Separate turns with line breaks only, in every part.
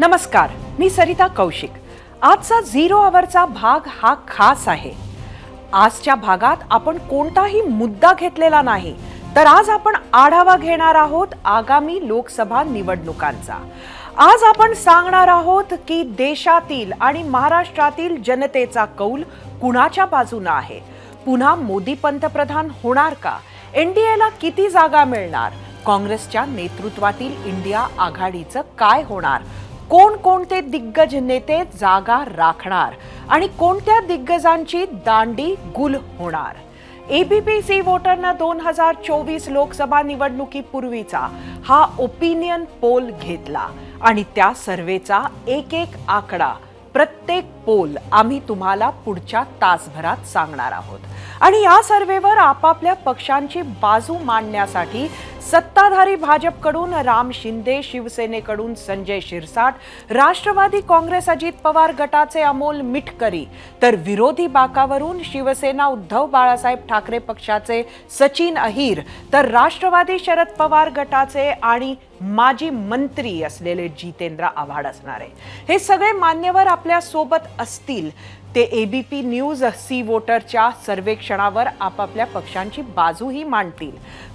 नमस्कार, मी सरिता कौशिक। आजचा 0 आवरचा भाग हा खास आहे। आजच्या भागात आपण कोणताही मुद्दा घेतलेला नाही, तर आज आपण आढावा घेणार आहोत आगामी लोकसभा निवडणुकांचा। आज आपण सांगणार आहोत की देशातील आणि महाराष्ट्रातील जनतेचा कौल कुणाच्या बाजूने आहे। पुन्हा मोदी पंतप्रधान होणार का? एनडीएला किती जागा मिळणार? काँग्रेसच्या नेतृत्वातील इंडिया आघाडीचं काय होणार? कोणकोणते दिग्गज नेते जागा राखणार आणि कोणत्या दिग्गजांची दांडी गुल होणार? एबीपी सी वोटरने 2024 लोकसभा निवडणुकीपूर्वीचा हा ओपिनियन पोल घेतला आणि त्या सर्वेचा एक आकडा, प्रत्येक पोल आम्ही तुम्हाला पुढच्या तासभरात सांगणार आहोत। आणि या सर्वेवर आपापल्या पक्षांची बाजू मांडण्यासाठी सत्ताधारी भाजपकडून राम शिंदे, शिवसेनेकडून संजय शिरसाट, राष्ट्रवादी काँग्रेस अजित पवार गटाचे अमोल मिटकरी, तर विरोधी बाकावरून शिवसेना उद्धव बाळासाहेब ठाकरे पक्षाचे सचिन अहिर, तर राष्ट्रवादी शरद पवार गटाचे आणि माजी मंत्री असलेले जितेंद्र आव्हाड असणार आहे। हे सगळे मान्यवर आपल्या सोबत असतील। ते एबीपी न्यूज सी वोटरच्या सर्वेक्षणावर आपापल्या पक्षांची बाजूही मांडतील।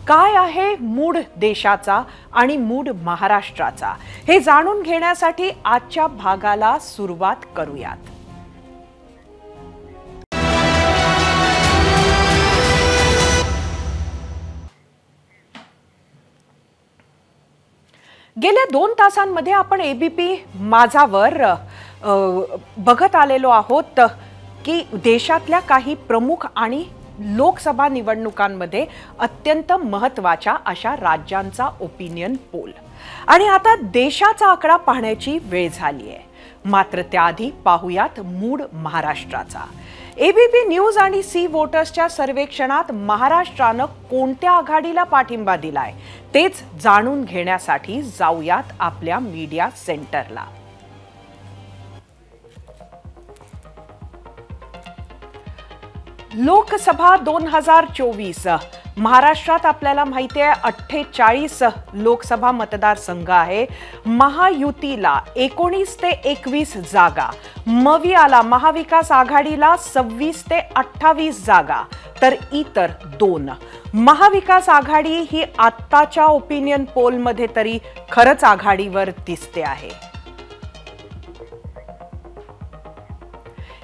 काय आहे मूड देशाचा आणि मूड महाराष्ट्राचा, हे जाणून घेण्यासाठी आजच्या भागाला सुरुवात करूयात। गेल्या 2 तासांमध्ये आपण एबीपी माझावर बघत आलेलो आहोत की देशातल्या काही प्रमुख आणि लोकसभा निवडणुकांमध्ये अत्यंत महत्त्वाच्या अशा राज्यांचा ओपिनियन पोल। आणि आता देशाचा आकडा पाहण्याची वेळ झाली आहे। मात्र त्याआधी पाहूयात मूड महाराष्ट्राचा। एबीपी न्यूज आणि सी वोटर्सच्या सर्वेक्षणात महाराष्ट्रानं कोणत्या आघाडीला पाठिंबा दिलाय तेच जाणून घेण्यासाठी जाऊयात आपल्या मीडिया सेंटरला। लोकसभा 2024 महाराष्ट्रात आपल्याला माहिती आहे 48 लोकसभा मतदारसंघ आहे। महायुतीला 19 ते 21 जागा, मवियाला महाविकास आघाडीला 26 ते 28 जागा, तर इतर 2। महाविकास आघाडी ही आत्ताच्या ओपिनियन पोल मध्ये तरी खरंच आघाडीवर दिसते आहे।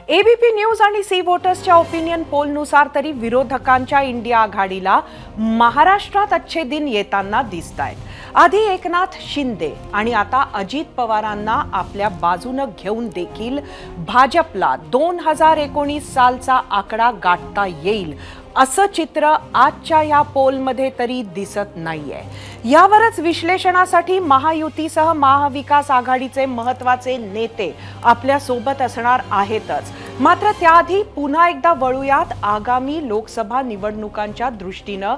एबीपी न्यूज आणि सी वोटर्सच्या ओपिनियन पोलनुसार तरी विरोधकांच्या इंडिया आघाडीला महाराष्ट्रात अच्छे दिन येताना दिसतायत। आधी एकनाथ शिंदे आणि आता अजित पवारांना आपल्या बाजूने घेऊन देखील भाजपला 2019 सालचा आकडा गाठता येईल असं चित्र आजच्या या पोलमध्ये तरी दिसत नाहीये। यावरच विश्लेषणासाठी महायुतीसह महाविकास आघाडीचे महत्त्वाचे नेते आपल्या सोबत असणार आहेतच। मात्र त्याआधी पुन्हा एकदा वळूयात आगामी लोकसभा निवडणुकांच्या दृष्टीने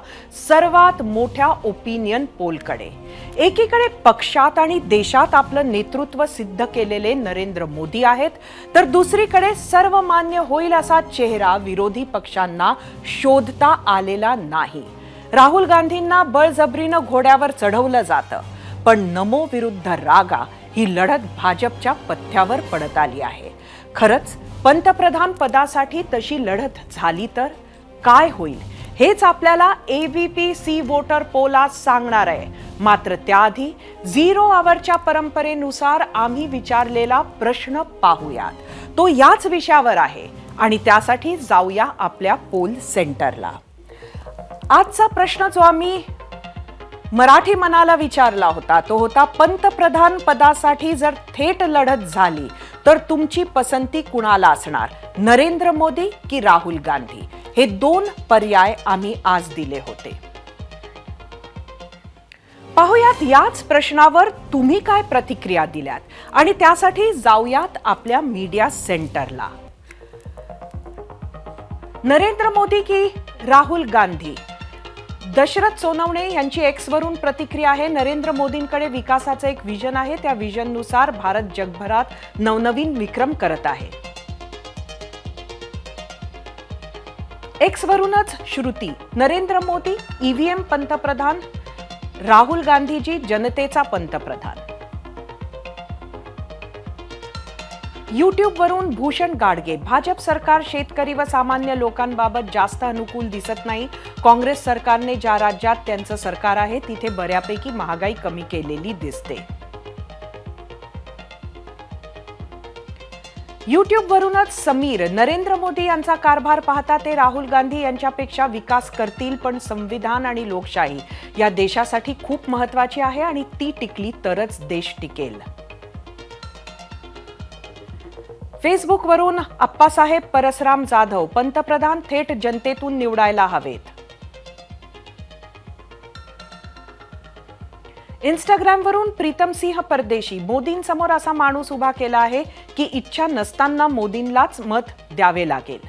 सर्वात मोठ्या ओपिनियन पोलकडे। एकीकडे पक्षात आणि देशात आपलं नेतृत्व सिद्ध केलेले नरेंद्र मोदी आहेत, तर दुसरीकडे सर्वमान्य होईल असा चेहरा विरोधी पक्षांना शोधता आलेला नाही। राहुल गांधींना बळजबरीनं घोड्यावर चढवलं जातं, पण नमो विरुद्ध रागा ही लढत भाजपच्या पथ्यावर पडत आली आहे। खरंच पंतप्रधान पदासाठी तशी लढत झाली तर काय होईल हेच आपल्याला एबीपी सी वोटर पोल आज सांगणार आहे। मात्र त्याआधी 0 आवरच्या परंपरेनुसार आम्ही विचारलेला प्रश्न पाहूयात। तो याच विषयावर आहे आणि त्यासाठी जाऊया आपल्या पोल सेंटरला। आजचा प्रश्न जो आम्ही मराठी मनाला विचारला होता तो होता, पंतप्रधान पदासाठी जर थेट लढत झाली तर तुमची पसंती कुणाला असणार, नरेंद्र मोदी की राहुल गांधी? हे 2 पर्याय आम्ही आज दिले होते। पाहूयात याच प्रश्नावर तुम्ही काय प्रतिक्रिया दिल्यात आणि त्यासाठी जाऊयात आपल्या मीडिया सेंटरला। नरेंद्र मोदी की राहुल गांधी? दशरथ सोनवणे यांची एक्स वरून प्रतिक्रिया आहे। नरेंद्र मोदींकडे विकासाचं एक विजन आहे, त्या विजननुसार भारत जगभरात नवनवीन विक्रम करत आहे। एक्स वरूनच श्रुती, नरेंद्र मोदी ईव्हीएम पंतप्रधान, राहुल गांधीजी जनतेचा पंतप्रधान। यूट्यूबवरून भूषण गाडगे, भाजप सरकार शेतकरी व सामान्य लोकांबाबत जास्त अनुकूल दिसत नाही. काँग्रेस सरकारने ज्या राज्यात त्यांचं सरकार आहे तिथे बऱ्यापैकी महागाई कमी केलेली दिसते. यूट्यूबवरूनच समीर, नरेंद्र मोदी यांचा कारभार पाहता ते राहुल गांधी यांच्यापेक्षा विकास करतील, पण संविधान आणि लोकशाही या देशासाठी खूप महत्त्वाची आहे आणि ती टिकली तरच देश टिकेल. फेसबुकवरून अप्पासाहेब परसराम जाधव, पंतप्रधान थेट जनतेतून निवडायला हवेत. इंस्टाग्रामवरून प्रीतम सिंह परदेशी, मोदींसमोर असा माणूस उभा केला आहे की इच्छा नसताना मोदींलाच मत द्यावे लागेल.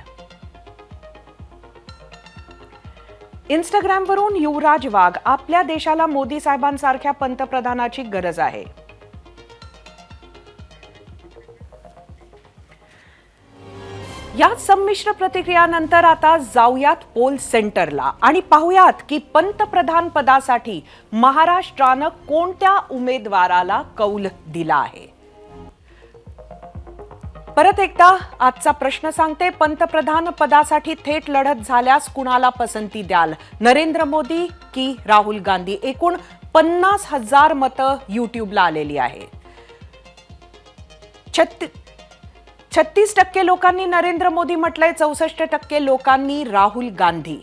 इंस्टाग्रामवरून युवराज वाघ, आपल्या देशाला मोदी साहेबांसारख्या पंतप्रधानाची गरज आहे. या संमिश्र प्रतिक्रियानंतर आता जाऊयात पोल सेंटरला आणि पाहूयात की पंतप्रधान पदासाठी महाराष्ट्रानं कोणत्या उमेदवाराला कौल दिला आहे. परत एकदा आजचा प्रश्न सांगते, पंतप्रधान पदासाठी थेट लढत झाल्यास कुणाला पसंती द्याल, नरेंद्र मोदी की राहुल गांधी? एकूण 50,000 मतं युट्यूबला आलेली आहे. 36% लोकांनी नरेंद्र मोदी म्हटलंय, 64% लोकांनी राहुल गांधी.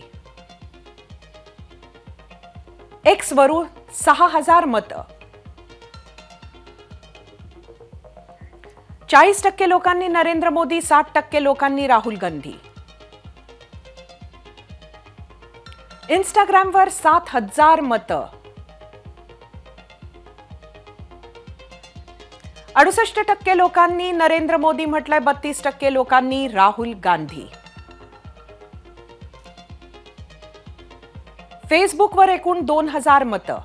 एक्स वरून 6,000 मतं. 40% लोकांनी नरेंद्र मोदी, 60% लोकांनी राहुल गांधी. इंस्टाग्रामवर 7,000 मतं. 68% लोकांनी नरेंद्र मोदी म्हटलंय, 32% लोकांनी राहुल गांधी. फेसबुकवर एकूण 2,000 मतं.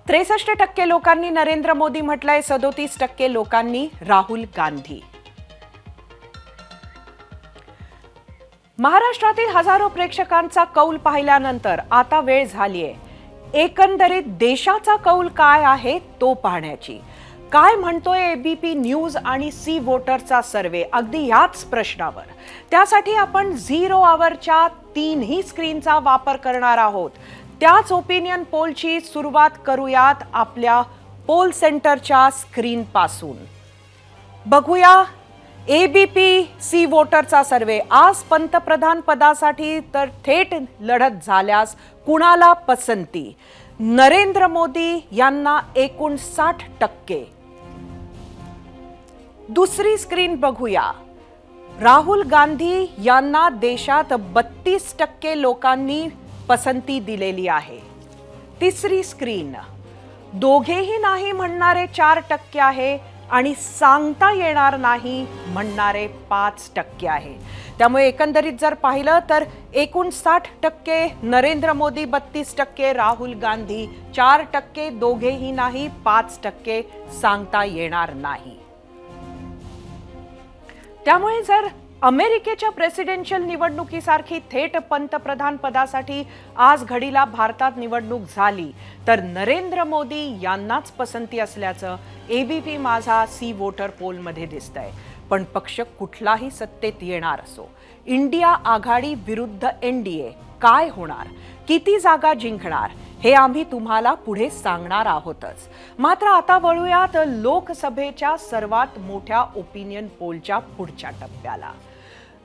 63% लोकांनी नरेंद्र मोदी म्हटलंय, 37% लोकांनी राहुल गांधी. महाराष्ट्रातील हजारो प्रेक्षकांचा कौल पाहिल्यानंतर आता वेळ झालीय एकंदरीत देशाचा कौल काय आहे तो पाहण्याची. काय म्हणतोय एबीपी न्यूज आणि सी वोटरचा सर्वे अगदी याच प्रश्नावर? त्यासाठी आपण 0 आवरच्या 3ही स्क्रीनचा वापर करणार आहोत. त्याच ओपिनियन पोलची सुरुवात करूयात आपल्या पोल सेंटरच्या स्क्रीन पासून. बघूया एबीपी सी वोटरचा सर्वे. आज पंतप्रधान पदासाठी तर थेट लढत झाल्यास कुणाला पसंती? नरेंद्र मोदी यांना 59%. दुसरी स्क्रीन बघूया. राहुल गांधी यांना देशात 32% लोकांनी पसंती दिलेली आहे. तिसरी स्क्रीन दोघेही नाही म्हणणारे 4% आहे आणि सांगता येणार नाही म्हणणारे 5% आहे. त्यामुळे एकंदरीत जर पाहिलं तर 59% नरेंद्र मोदी, 32% राहुल गांधी, 4% दोघेही नाही, 5% सांगता येणार नाही. त्यामुळे जर अमेरिकेच्या प्रेसिडेन्शियल निवडणुकीसारखी थेट पंतप्रधान पदासाठी आज घडीला भारतात निवडणूक झाली तर नरेंद्र मोदी यांनाच पसंती असल्याचं एबीपी माझा सी वोटर पोलमध्ये दिसतंय. पण पक्ष कुठलाही सत्तेत येणार असो, इंडिया आघाडी विरुद्ध एनडीए काय होणार, किती जागा जिंकणार हे आम्ही तुम्हाला पुढे सांगणार आहोतच. मात्र आता वळूयात लोकसभेच्या सर्वात मोठ्या ओपिनियन पोलच्या पुढच्या टप्प्याला.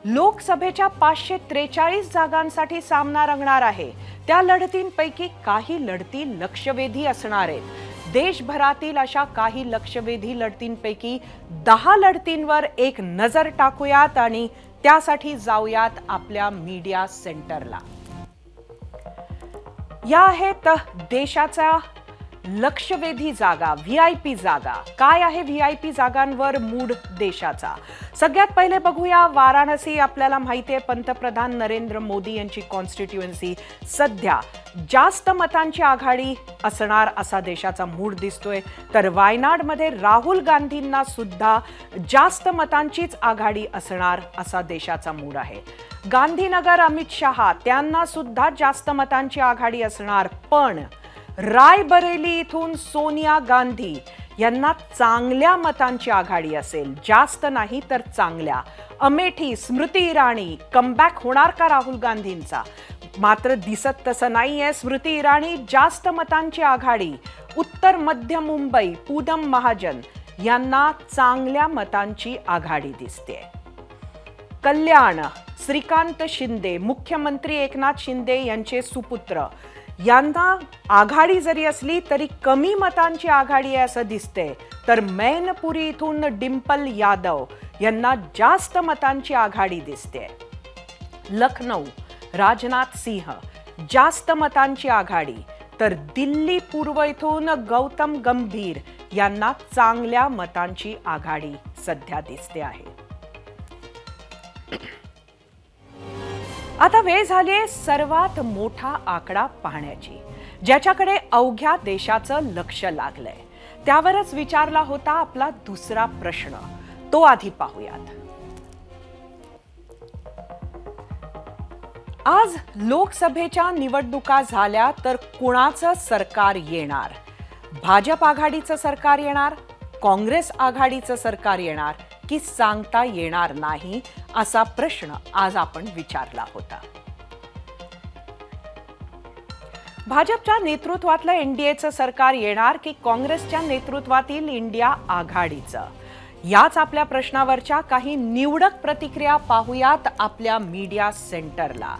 लोकसभेच्या 543 जागांसाठी सामना रंगणार आहे. त्या लढतींपैकी काही लढती लक्षवेधी असणार आहेत. देशभरातील अशा काही लक्षवेधी लढतींपैकी 10 लढतींवर एक नजर टाकूयात आणि त्यासाठी जाऊयात आपल्या मीडिया सेंटरला. या आहेत देशाचा लक्षवेधी जागा, व्हीआयपी जागा. काय आहे व्हीआयपी जागांवर मूड देशाचा? सगळ्यात पहिले बघूया वाराणसी. आपल्याला माहिती आहे पंतप्रधान नरेंद्र मोदी यांची कॉन्स्टिट्युएन्सी. सध्या जास्त मतांची आघाडी असणार असा देशाचा मूड दिसतोय. तर वायनाडमध्ये राहुल गांधींना सुद्धा जास्त मतांचीच आघाडी असणार असा देशाचा मूड आहे. गांधीनगर अमित शहा त्यांना सुद्धा जास्त मतांची आघाडी असणार. पण रायबरेली इथून सोनिया गांधी यांना चांगल्या मतांची आघाडी असेल, जास्त नाही तर चांगल्या. अमेठी स्मृती इराणी, कमबॅक होणार का राहुल गांधींचा? मात्र दिसत तसं नाहीये. स्मृती इराणी जास्त मतांची आघाडी. उत्तर मध्य मुंबई पूनम महाजन यांना चांगल्या मतांची आघाडी दिसते. कल्याण श्रीकांत शिंदे, मुख्यमंत्री एकनाथ शिंदे यांचे सुपुत्र, यांना आघाडी जरी असली तरी कमी मतांची आघाडी आहे असं दिसते. तर मैनपुरी इथून डिंपल यादव यांना जास्त मतांची आघाडी दिसते. लखनौ राजनाथ सिंह जास्त मतांची आघाडी. तर दिल्ली पूर्व इथून गौतम गंभीर यांना चांगल्या मतांची आघाडी सध्या दिसते आहे. आता वेळ झालीये सर्वात मोठा आकडा पाहण्याची, ज्याच्याकडे अवघ्या देशाचं लक्ष लागलंय. त्यावरच विचारला होता आपला दुसरा प्रश्न, तो आधी पाहूयात. आज लोकसभेच्या निवडणुका झाल्या तर कुणाचं सरकार येणार? भाजप आघाडीचं सरकार येणार, काँग्रेस आघाडीचं सरकार येणार की सांगता येणार नाही, असा प्रश्न आज आपण विचारला होता. भाजपच्या नेतृत्वातलं एनडीएचं सरकार येणार की काँग्रेसच्या नेतृत्वातील इंडिया आघाडीचं? याच आपल्या प्रश्नावरच्या काही निवडक प्रतिक्रिया पाहूयात आपल्या मीडिया सेंटरला.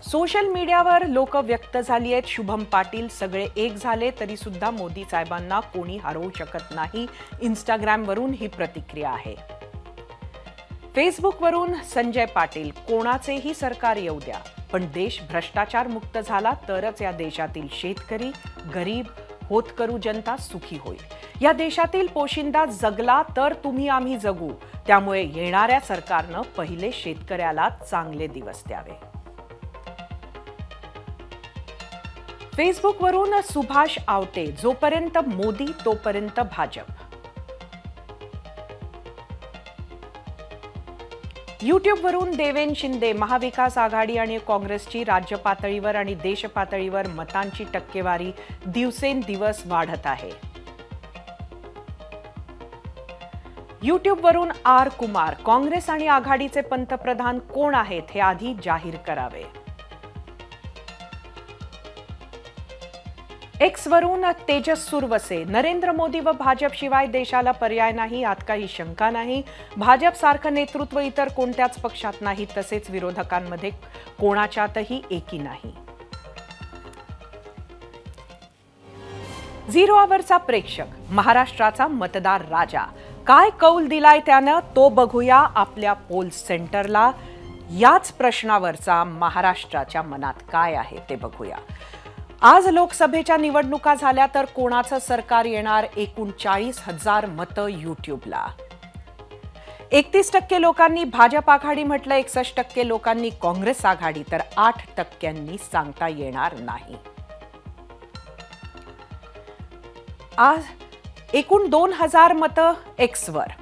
सोशल मीडियावर लोक व्यक्त झाली आहेत. शुभम पाटील, सगळे एक झाले तरी सुद्धा मोदी साहेबांना कोणी हरवू शकत नाही. इंस्टाग्रामवरून ही प्रतिक्रिया आहे. फेसबुकवरून संजय पाटील, कोणाचेही सरकार येऊ द्या, पण देश भ्रष्टाचार मुक्त झाला तरच या देशातील शेतकरी, गरीब, होतकरू जनता सुखी होईल. या देशातील पोशिंदा जगला तर तुम्ही आम्ही जगू. त्यामुळे येणाऱ्या सरकारनं पहिले शेतकऱ्याला चांगले दिवस द्यावे. फेसबुकवरून सुभाष आवटे, जोपर्यंत मोदी तोपर्यंत भाजप. युट्यूबवरून देवेन शिंदे, महाविकास आघाडी आणि काँग्रेसची राज्य पातळीवर आणि देश पातळीवर मतांची टक्केवारी दिवसेंदिवस वाढत आहे. युट्यूबवरून आर कुमार, काँग्रेस आणि आघाडीचे पंतप्रधान कोण आहेत हे आधी जाहीर करावे. एक्सवरून तेजस सुरवसे, नरेंद्र मोदी व भाजप शिवाय देशाला पर्याय नाही, यात काही शंका नाही. भाजप सारखं नेतृत्व इतर कोणत्याच पक्षात नाही, तसेच विरोधकांमध्ये कोणाच्यातही एकी नाही. झिरो आवरचा प्रेक्षक, महाराष्ट्राचा मतदार राजा, काय कौल दिलाय त्यानं तो बघूया आपल्या पोल सेंटरला. याच प्रश्नावरचा महाराष्ट्राच्या मनात काय आहे ते बघूया. आज लोकसभेच्या निवडणुका झाल्या तर कोणाचं सरकार येणार? 39,000 मतं युट्यूबला. 31% लोकांनी भाजप आघाडी म्हटलं, 61% लोकांनी काँग्रेस आघाडी, तर 8% सांगता येणार नाही. आज एकूण 2,000 मतं एक्सवर.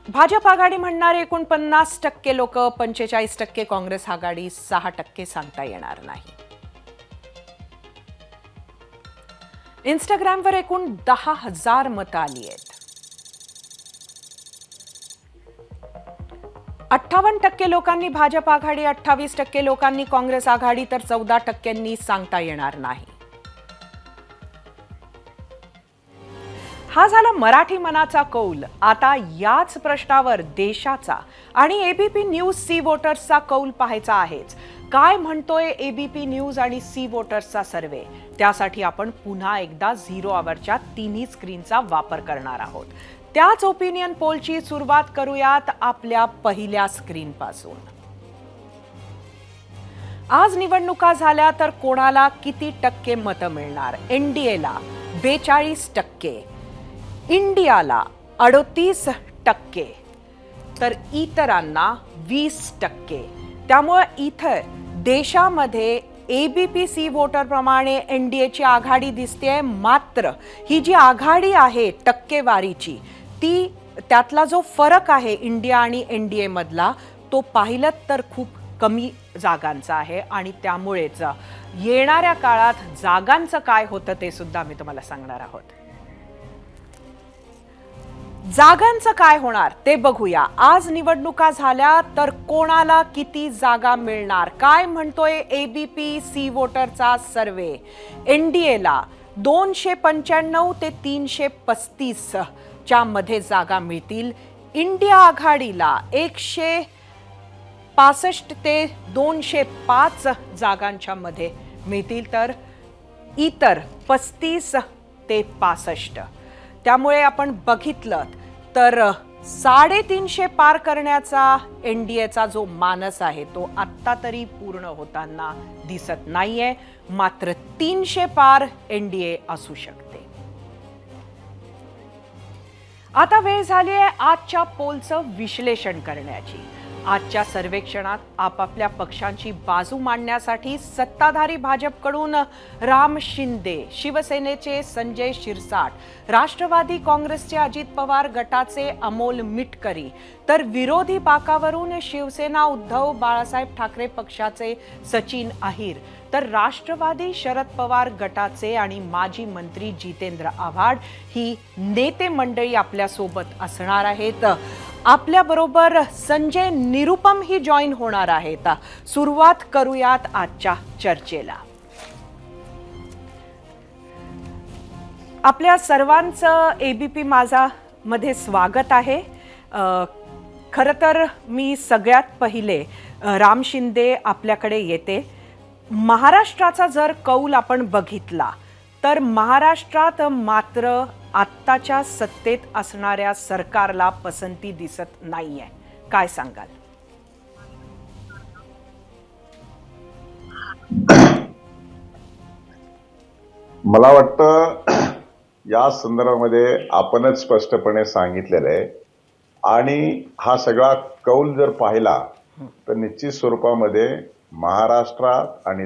भाजप आघाडी म्हणणारे एकूण 50% लोक, 45% काँग्रेस आघाडी, 6% सांगता येणार नाही. इंस्टाग्रामवर एकूण 10,000 मतं आली आहेत. 58% लोकांनी भाजप आघाडी, 28% लोकांनी काँग्रेस आघाडी, तर 14% सांगता येणार नाही. हा झाला मराठी मनाचा कौल. आता याच प्रश्नावर देशाचा आणि एबीपी न्यूज सी वोटर्सचा कौल पाहायचा आहेच. काय म्हणतोय एबीपी न्यूज आणि सी वोटर्सचा सर्वे? त्यासाठी आपण पुन्हा एकदा झिरो आवरच्या तिन्ही स्क्रीनचा वापर करणार आहोत. त्याच ओपिनियन पोलची सुरुवात करूयात आपल्या पहिल्या स्क्रीन पासून. आज निवडणुका झाल्या तर कोणाला किती टक्के मतं मिळणार? एनडीएला 42%, इंडियाला 38%, तर इतरांना 20%. त्यामुळे इथं देशामध्ये एबीपी सी वोटर प्रमाणे एनडीएची आघाडी दिसते. मात्र ही जी आघाडी आहे टक्केवारीची, ती त्यातला जो फरक आहे इंडिया आणि एनडीए मधला, तो पाहिलं तर खूप कमी जागांचा आहे आणि त्यामुळेच येणाऱ्या काळात जागांचं काय होतं ते सुद्धा आम्ही तुम्हाला सांगणार आहोत. जागांचं काय होणार ते बघूया. आज निवडणुका झाल्या तर कोणाला किती जागा मिळणार, काय म्हणतोय एबीपी सी वोटरचा सर्वे. एनडीएला 295 ते 335 च्या मध्ये जागा मिळतील. इंडिया आघाडीला 165 ते 205 जागांच्या मध्ये मिळतील, तर इतर 35 ते 65. त्यामुळे आपण बघितलं तर 350 पार करण्याचा एनडीएचा जो मानस आहे तो आत्ता तरी पूर्ण होताना दिसत नाहीये. मात्र 300 पार एनडीए असू शकते. आता वेळ झाली आहे आजच्या पोलचं विश्लेषण करण्याची. आजच्या सर्वेक्षणात आपापल्या पक्षांची बाजू मांडण्यासाठी सत्ताधारी भाजपकडून राम शिंदे, शिवसेनेचे संजय शिरसाट, राष्ट्रवादी काँग्रेसचे अजित पवार गटाचे अमोल मिटकरी, तर विरोधी बाकावरून शिवसेना उद्धव बाळासाहेब ठाकरे पक्षाचे सचिन अहिर, तर राष्ट्रवादी शरद पवार गटाचे आणि माजी मंत्री जितेंद्र आव्हाड ही नेते मंडळी आपल्या सोबत असणार आहेत. आपल्या बरोबर संजय निरुपम ही जॉईन होणार आहेत. सुरुवात करूयात आजच्या चर्चेला. आपल्या सर्वांचं एबीपी माझा मध्ये स्वागत आहे. खरं तर मी सगळ्यात पहिले राम शिंदे आपल्याकडे येते. महाराष्ट्राचा जर कौल आपण बघितला तर महाराष्ट्रात मात्र आत्ताच्या सत्तेत असणाऱ्या सरकारला पसंती दिसत नाहीये. काय सांगाल?
मला वाटतं या संदर्भामध्ये आपणच स्पष्टपणे सांगितलेलं आहे आणि हा सगळा कौल जर पाहिला तर निश्चित स्वरूपामध्ये महाराष्ट्रात आणि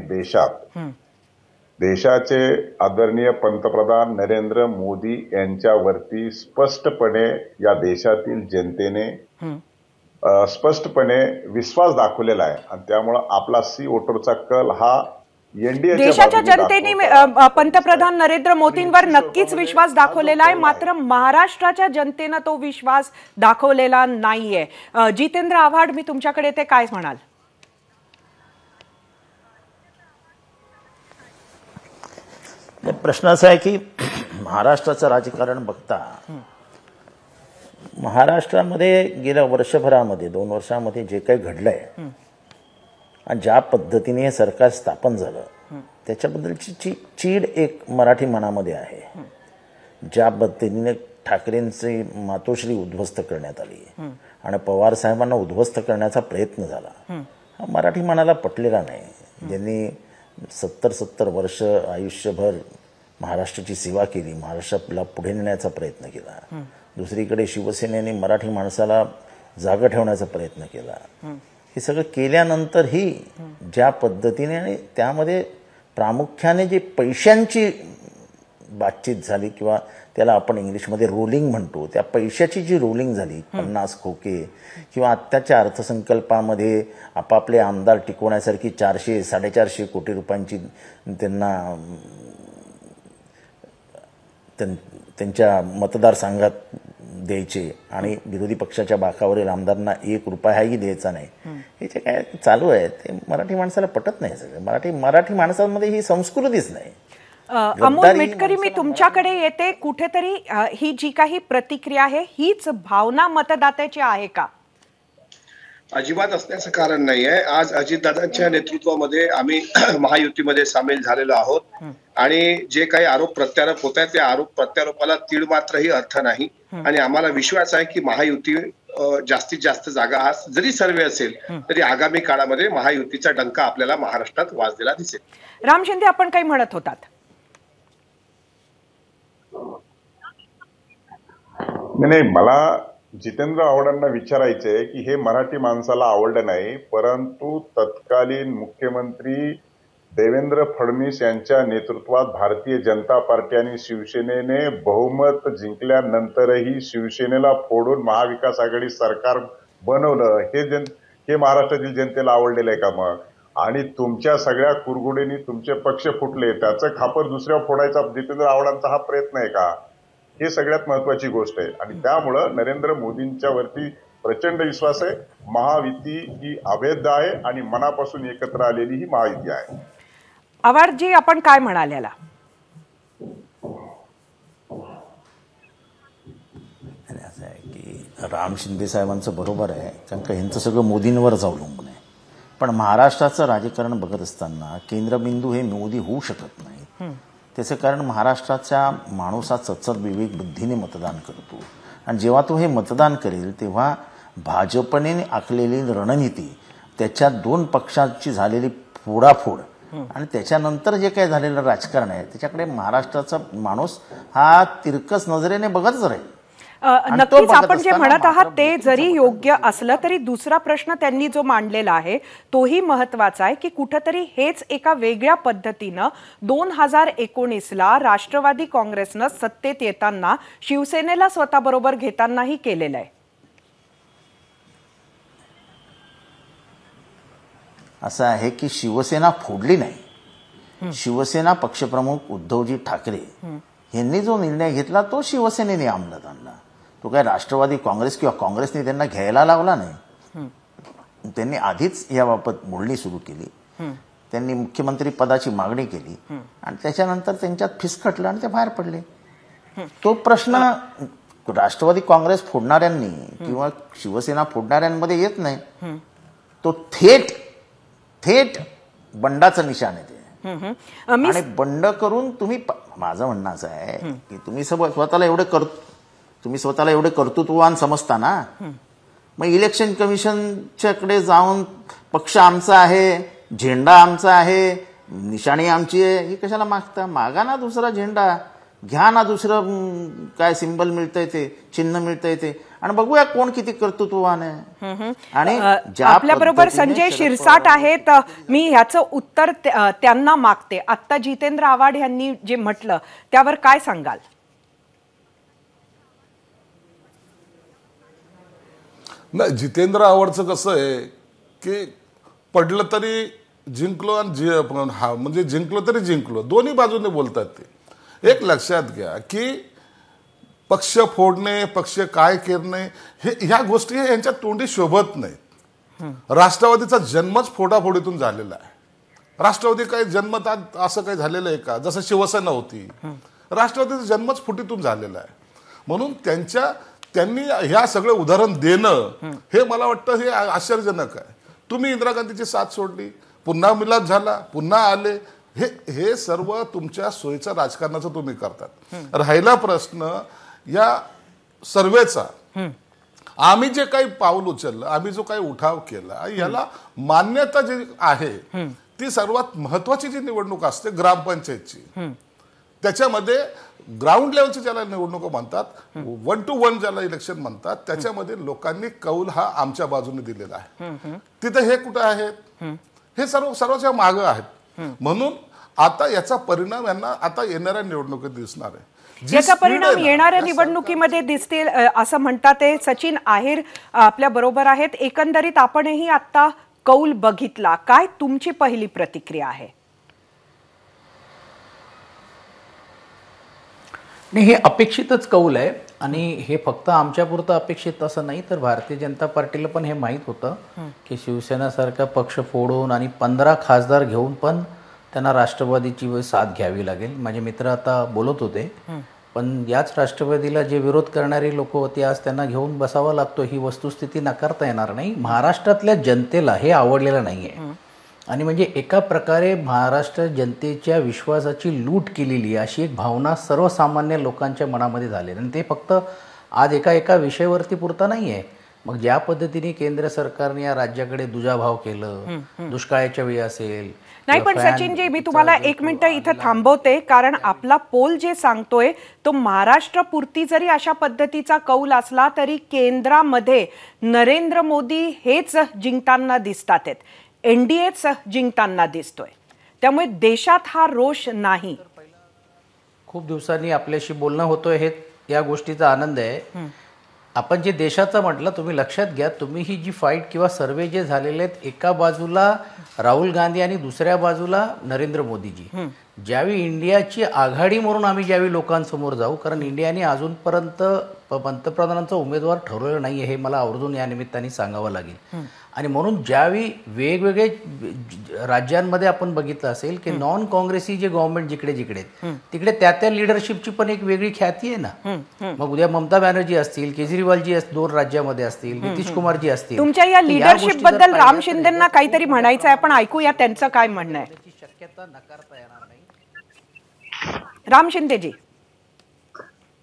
देशाचे आदरणीय पंतप्रधान नरेंद्र मोदी यांच्यावरती स्पष्टपणे या देशातील जनतेने स्पष्टपणे विश्वास दाखवलेला आहे आणि त्यामुळे आपला सी वोटरचा कल हा एनडीए
देशाच्या जनतेने पंतप्रधान नरेंद्र मोदींवर नक्कीच विश्वास दाखवलेला आहे. मात्र महाराष्ट्राच्या जनतेनं तो विश्वास दाखवलेला नाहीये. जितेंद्र आव्हाड, मी तुमच्याकडे येते, काय म्हणाल?
प्रश्न असा आहे की महाराष्ट्राचं राजकारण बघता महाराष्ट्रामध्ये गेल्या वर्षभरामध्ये 2 वर्षामध्ये जे काही घडलंय आणि ज्या पद्धतीने हे सरकार स्थापन झालं त्याच्याबद्दलची चीड एक मराठी मनामध्ये आहे. ज्या पद्धतीने ठाकरेंची मातोश्री उद्ध्वस्त करण्यात आली आणि पवार साहेबांना उद्ध्वस्त करण्याचा प्रयत्न झाला, हा मराठी मनाला पटलेला नाही. ज्यांनी 70 वर्ष आयुष्यभर महाराष्ट्राची सेवा केली, महाराष्ट्राला पुढे नेण्याचा प्रयत्न केला. दुसरीकडे शिवसेनेने मराठी माणसाला जागा ठेवण्याचा प्रयत्न केला. हे सगळं केल्यानंतरही ज्या पद्धतीने आणि त्यामध्ये प्रामुख्याने जे पैशांची बातचीत झाली किंवा त्याला आपण इंग्लिशमध्ये रोलिंग म्हणतो, त्या पैशाची जी रोलिंग झाली 50 खोके किंवा आत्ताच्या अर्थसंकल्पामध्ये आपापले आमदार टिकवण्यासारखी 400-450 कोटी रुपयांची त्यांना त्यांच्या मतदारसंघात द्यायचे आणि विरोधी पक्षाच्या बाकावरील आमदारांना 1 रुपयाही द्यायचा नाही, हे जे काय चालू आहे ते मराठी माणसाला पटत नाही. सगळं मराठी माणसांमध्ये ही संस्कृतीच नाही.
अमोल मिटकरी, मी तुमच्याकडे येते. कुठेतरी ही जी काही प्रतिक्रिया आहे हीच भावना मतदात्याची आहे का?
अजिबात असण्याचं कारण नाही आहे. आज अजितदादांच्या नेतृत्वामध्ये आम्ही महायुतीमध्ये सामील झालेलो आहोत आणि जे काही आरोप प्रत्यारोप होत आहेत त्या आरोप प्रत्यारोपाला तीळ मात्रही अर्थ नाही आणि आम्हाला विश्वास आहे की महायुती जास्तीत जास्त जागा, हा जरी सर्वे असेल तरी आगामी काळामध्ये महायुतीचा डंका आपल्याला महाराष्ट्रात वाजलेला दिसेल.
राम शिंदे, आपण काही म्हणत होतात?
नाही, मला जितेंद्र आव्हाडांना विचारायचंय की हे मराठी माणसाला आवडलं नाही, परंतु तत्कालीन मुख्यमंत्री देवेंद्र फडणवीस यांच्या नेतृत्वात भारतीय जनता पार्टी आणि शिवसेनेने बहुमत जिंकल्यानंतरही शिवसेनेला फोडून महाविकास आघाडी सरकार बनवलं. हे महाराष्ट्रातील जनतेला आवडलेलं आहे का मग? आणि तुमच्या सगळ्या कुरघोडींनी तुमचे पक्ष फुटले, त्याचं खापर दुसऱ्यावर फोडायचा जितेंद्र आव्हाडांचा हा प्रयत्न आहे का? हे सगळ्यात महत्वाची गोष्ट आहे. आणि त्यामुळं नरेंद्र मोदींच्या वरती प्रचंड विश्वास आहे. महायुती ही अभेद्य आहे आणि मनापासून एकत्र आलेली ही महायुती आहे.
आव्हाडजी, आपण काय म्हणाल याला?
असं आहे की राम शिंदे साहेबांचं बरोबर आहे, कारण का ह्यांचं सगळं मोदींवरच अवलंबून आहे. पण महाराष्ट्राचं राजकारण बघत असताना केंद्रबिंदू हे मोदी होऊ शकत नाही. त्याचं कारण महाराष्ट्राचा माणूस हा सचत विवेक बुद्धीने मतदान करतो, आणि जेव्हा तो हे मतदान करेल तेव्हा भाजपने आखलेली रणनीती, त्याच्या दोन पक्षांची झालेली फोडाफोड आणि त्याच्यानंतर जे काही झालेलं राजकारण आहे त्याच्याकडे महाराष्ट्राचा माणूस हा तिरकस नजरेने बघतच राहील.
नक्कीच आपण जे म्हणत आहात ते जरी योग्य असलं तरी दुसरा प्रश्न त्यांनी जो मांडलेला आहे तोही महत्वाचा आहे की कुठंतरी हेच एका वेगळ्या पद्धतीनं 2019ला राष्ट्रवादी काँग्रेसनं सत्तेत येताना शिवसेनेला स्वतःबरोबर घेतानाही केलेलं आहे.
असं आहे की शिवसेना फोडली नाही. शिवसेना पक्षप्रमुख उद्धवजी ठाकरे यांनी जो निर्णय घेतला तो शिवसेनेने अंमलात आणला. तो काय राष्ट्रवादी काँग्रेस किंवा काँग्रेसने त्यांना घ्यायला लावला नाही. त्यांनी आधीच याबाबत बोलणी सुरू केली. त्यांनी मुख्यमंत्री पदाची मागणी केली आणि त्याच्यानंतर त्यांच्यात फिसकटलं आणि ते बाहेर पडले. तो प्रश्न राष्ट्रवादी काँग्रेस फोडणाऱ्यांनी किंवा शिवसेना फोडणाऱ्यांमध्ये येत नाही. तो थेट बंडाचं निशाण आहे ते. आणि बंड करून तुम्ही, माझं म्हणणं असं आहे की तुम्ही स्वतःला एवढे कर्तृत्ववान समजता ना, मग इलेक्शन कमिशनच्याकडे जाऊन पक्ष आमचा आहे, झेंडा आमचा आहे, निशाणी आमची आहे, ही कशाला मागता? मागा ना दुसरा झेंडा, घ्या ना दुसरं काय सिंबल मिळतंय ते, चिन्ह मिळतंय ते, आणि बघूया कोण किती कर्तृत्ववान आहे. आणि
आपल्याबरोबर संजय शिरसाट आहेत. मी ह्याचं उत्तर त्यांना मागते. आता जितेंद्र आव्हाड यांनी जे म्हटलं त्यावर काय सांगाल?
नाही, जितेंद्र आव्हाडचं कसं आहे की पडलं तरी जिंकलो आणि म्हणजे जिंकलो तरी जिंकलो, दोन्ही बाजूने बोलतात ते. एक लक्षात घ्या की पक्ष फोडणे, पक्ष काय करणे, ह्या गोष्टी यांच्या तोंडी शोभत नाहीत. राष्ट्रवादीचा जन्मच फोडाफोडीतून झालेला आहे. राष्ट्रवादी काही जन्मतात असं काही झालेलं आहे का? जसं शिवसेना होती, राष्ट्रवादीचा जन्मच फुटीतून झालेला आहे. म्हणून त्यांनी ह्या सगळं उदाहरण देणं हे मला वाटतं हे आश्चर्यजनक आहे. तुम्ही इंदिरा गांधीची साथ सोडली, पुन्हा मिलाद झाला, पुन्हा आले, हे सर्व तुमच्या सोयीचं राजकारणाचं तुम्ही करतात. राहिला प्रश्न या सर्वेचा, आम्ही जे काही पाऊल उचललं, आम्ही जो काही उठाव केला, याला मान्यता जी आहे ती सर्वात महत्वाची जी निवडणूक असते ग्रामपंचायतची, त्याच्यामध्ये ग्राउंड लेवलची ज्याला निवडणुका म्हणतात, 1 to 1 ज्याला इलेक्शन म्हणतात, त्याच्यामध्ये लोकांनी कौल हा आमच्या बाजूने दिलेला आहे. तिथे हे कुठे आहेत? हे सर्वच्या मागं आहेत. म्हणून आता याचा परिणाम यांना आता येणाऱ्या निवडणुकीत दिसणार आहे.
याचा परिणाम येणाऱ्या निवडणुकीमध्ये दिसतील असं म्हणतात ते सचिन आहेर आपल्या बरोबर आहेत. एकंदरीत आपणही आता कौल बघितला, काय तुमची पहिली प्रतिक्रिया आहे?
नाही, हे अपेक्षितच कौल आहे आणि हे फक्त आमच्यापुरतं अपेक्षित असं नाही, तर भारतीय जनता पार्टीला पण हे माहीत होतं की शिवसेनासारखा पक्ष फोडून आणि 15 खासदार घेऊन पण त्यांना राष्ट्रवादीची साथ घ्यावी लागेल. माझे मित्र आता बोलत होते, पण याच राष्ट्रवादीला जे विरोध करणारी लोक होती आज त्यांना घेऊन बसावं लागतो, ही वस्तुस्थिती नाकारता येणार नाही. महाराष्ट्रातल्या जनतेला हे आवडलेलं नाही आहे आणि म्हणजे एका प्रकारे महाराष्ट्र जनतेच्या विश्वासाची लूट केलेली अशी एक भावना सर्वसामान्य लोकांच्या मनामध्ये झाली. आणि ते फक्त आज एका विषयावरती पुरता नाही आहे. मग ज्या पद्धतीने केंद्र सरकारने या राज्याकडे दुजाभाव केलं, दुष्काळाच्या वेळी असेल.
नाही, पण सचिनजी मी तुम्हाला 1 मिनिट इथं थांबवते, कारण आपला पोल जे सांगतोय तो महाराष्ट्रापुरती जरी अशा पद्धतीचा कौल असला तरी केंद्रामध्ये नरेंद्र मोदी हेच जिंकताना दिसतात आहेत, एनडीएच जिंकताना दिसतोय. त्यामुळे देशात हा रोष नाही.
खूप दिवसांनी आपल्याशी बोलणं होतोय, हे या गोष्टीचा आनंद आहे. आपण जे देशाचं म्हटलं, तुम्ही लक्षात घ्या, तुम्ही ही जी फाईट किंवा सर्वे जे झालेले आहेत, एका बाजूला राहुल गांधी आणि दुसऱ्या बाजूला नरेंद्र मोदीजी, ज्यावेळी इंडियाची आघाडी म्हणून आम्ही ज्यावेळी लोकांसमोर जाऊ, कारण इंडियाने अजूनपर्यंत पंतप्रधानांचा उमेदवार ठरवलेला नाही हे मला आवर्जून या निमित्ताने सांगावं लागेल. आणि म्हणून ज्यावेळी वेगवेगळे राज्यांमध्ये आपण बघितलं असेल की नॉन काँग्रेसी जे गव्हर्नमेंट जिकडे जिकडे तिकडे त्या लिडरशिपची पण एक वेगळी ख्याती आहे ना. मग उद्या ममता बॅनर्जी असतील, केजरीवालजी 2 राज्यामध्ये असतील, नितीश कुमारजी असतील.
तुमच्या या लिडरशिप बद्दल राम शिंदेंना काहीतरी म्हणायचं आहे, आपण ऐकूया त्यांचं काय म्हणणं आहे.
शक्यता नकारता येणार नाही.
राम शिंदेजी,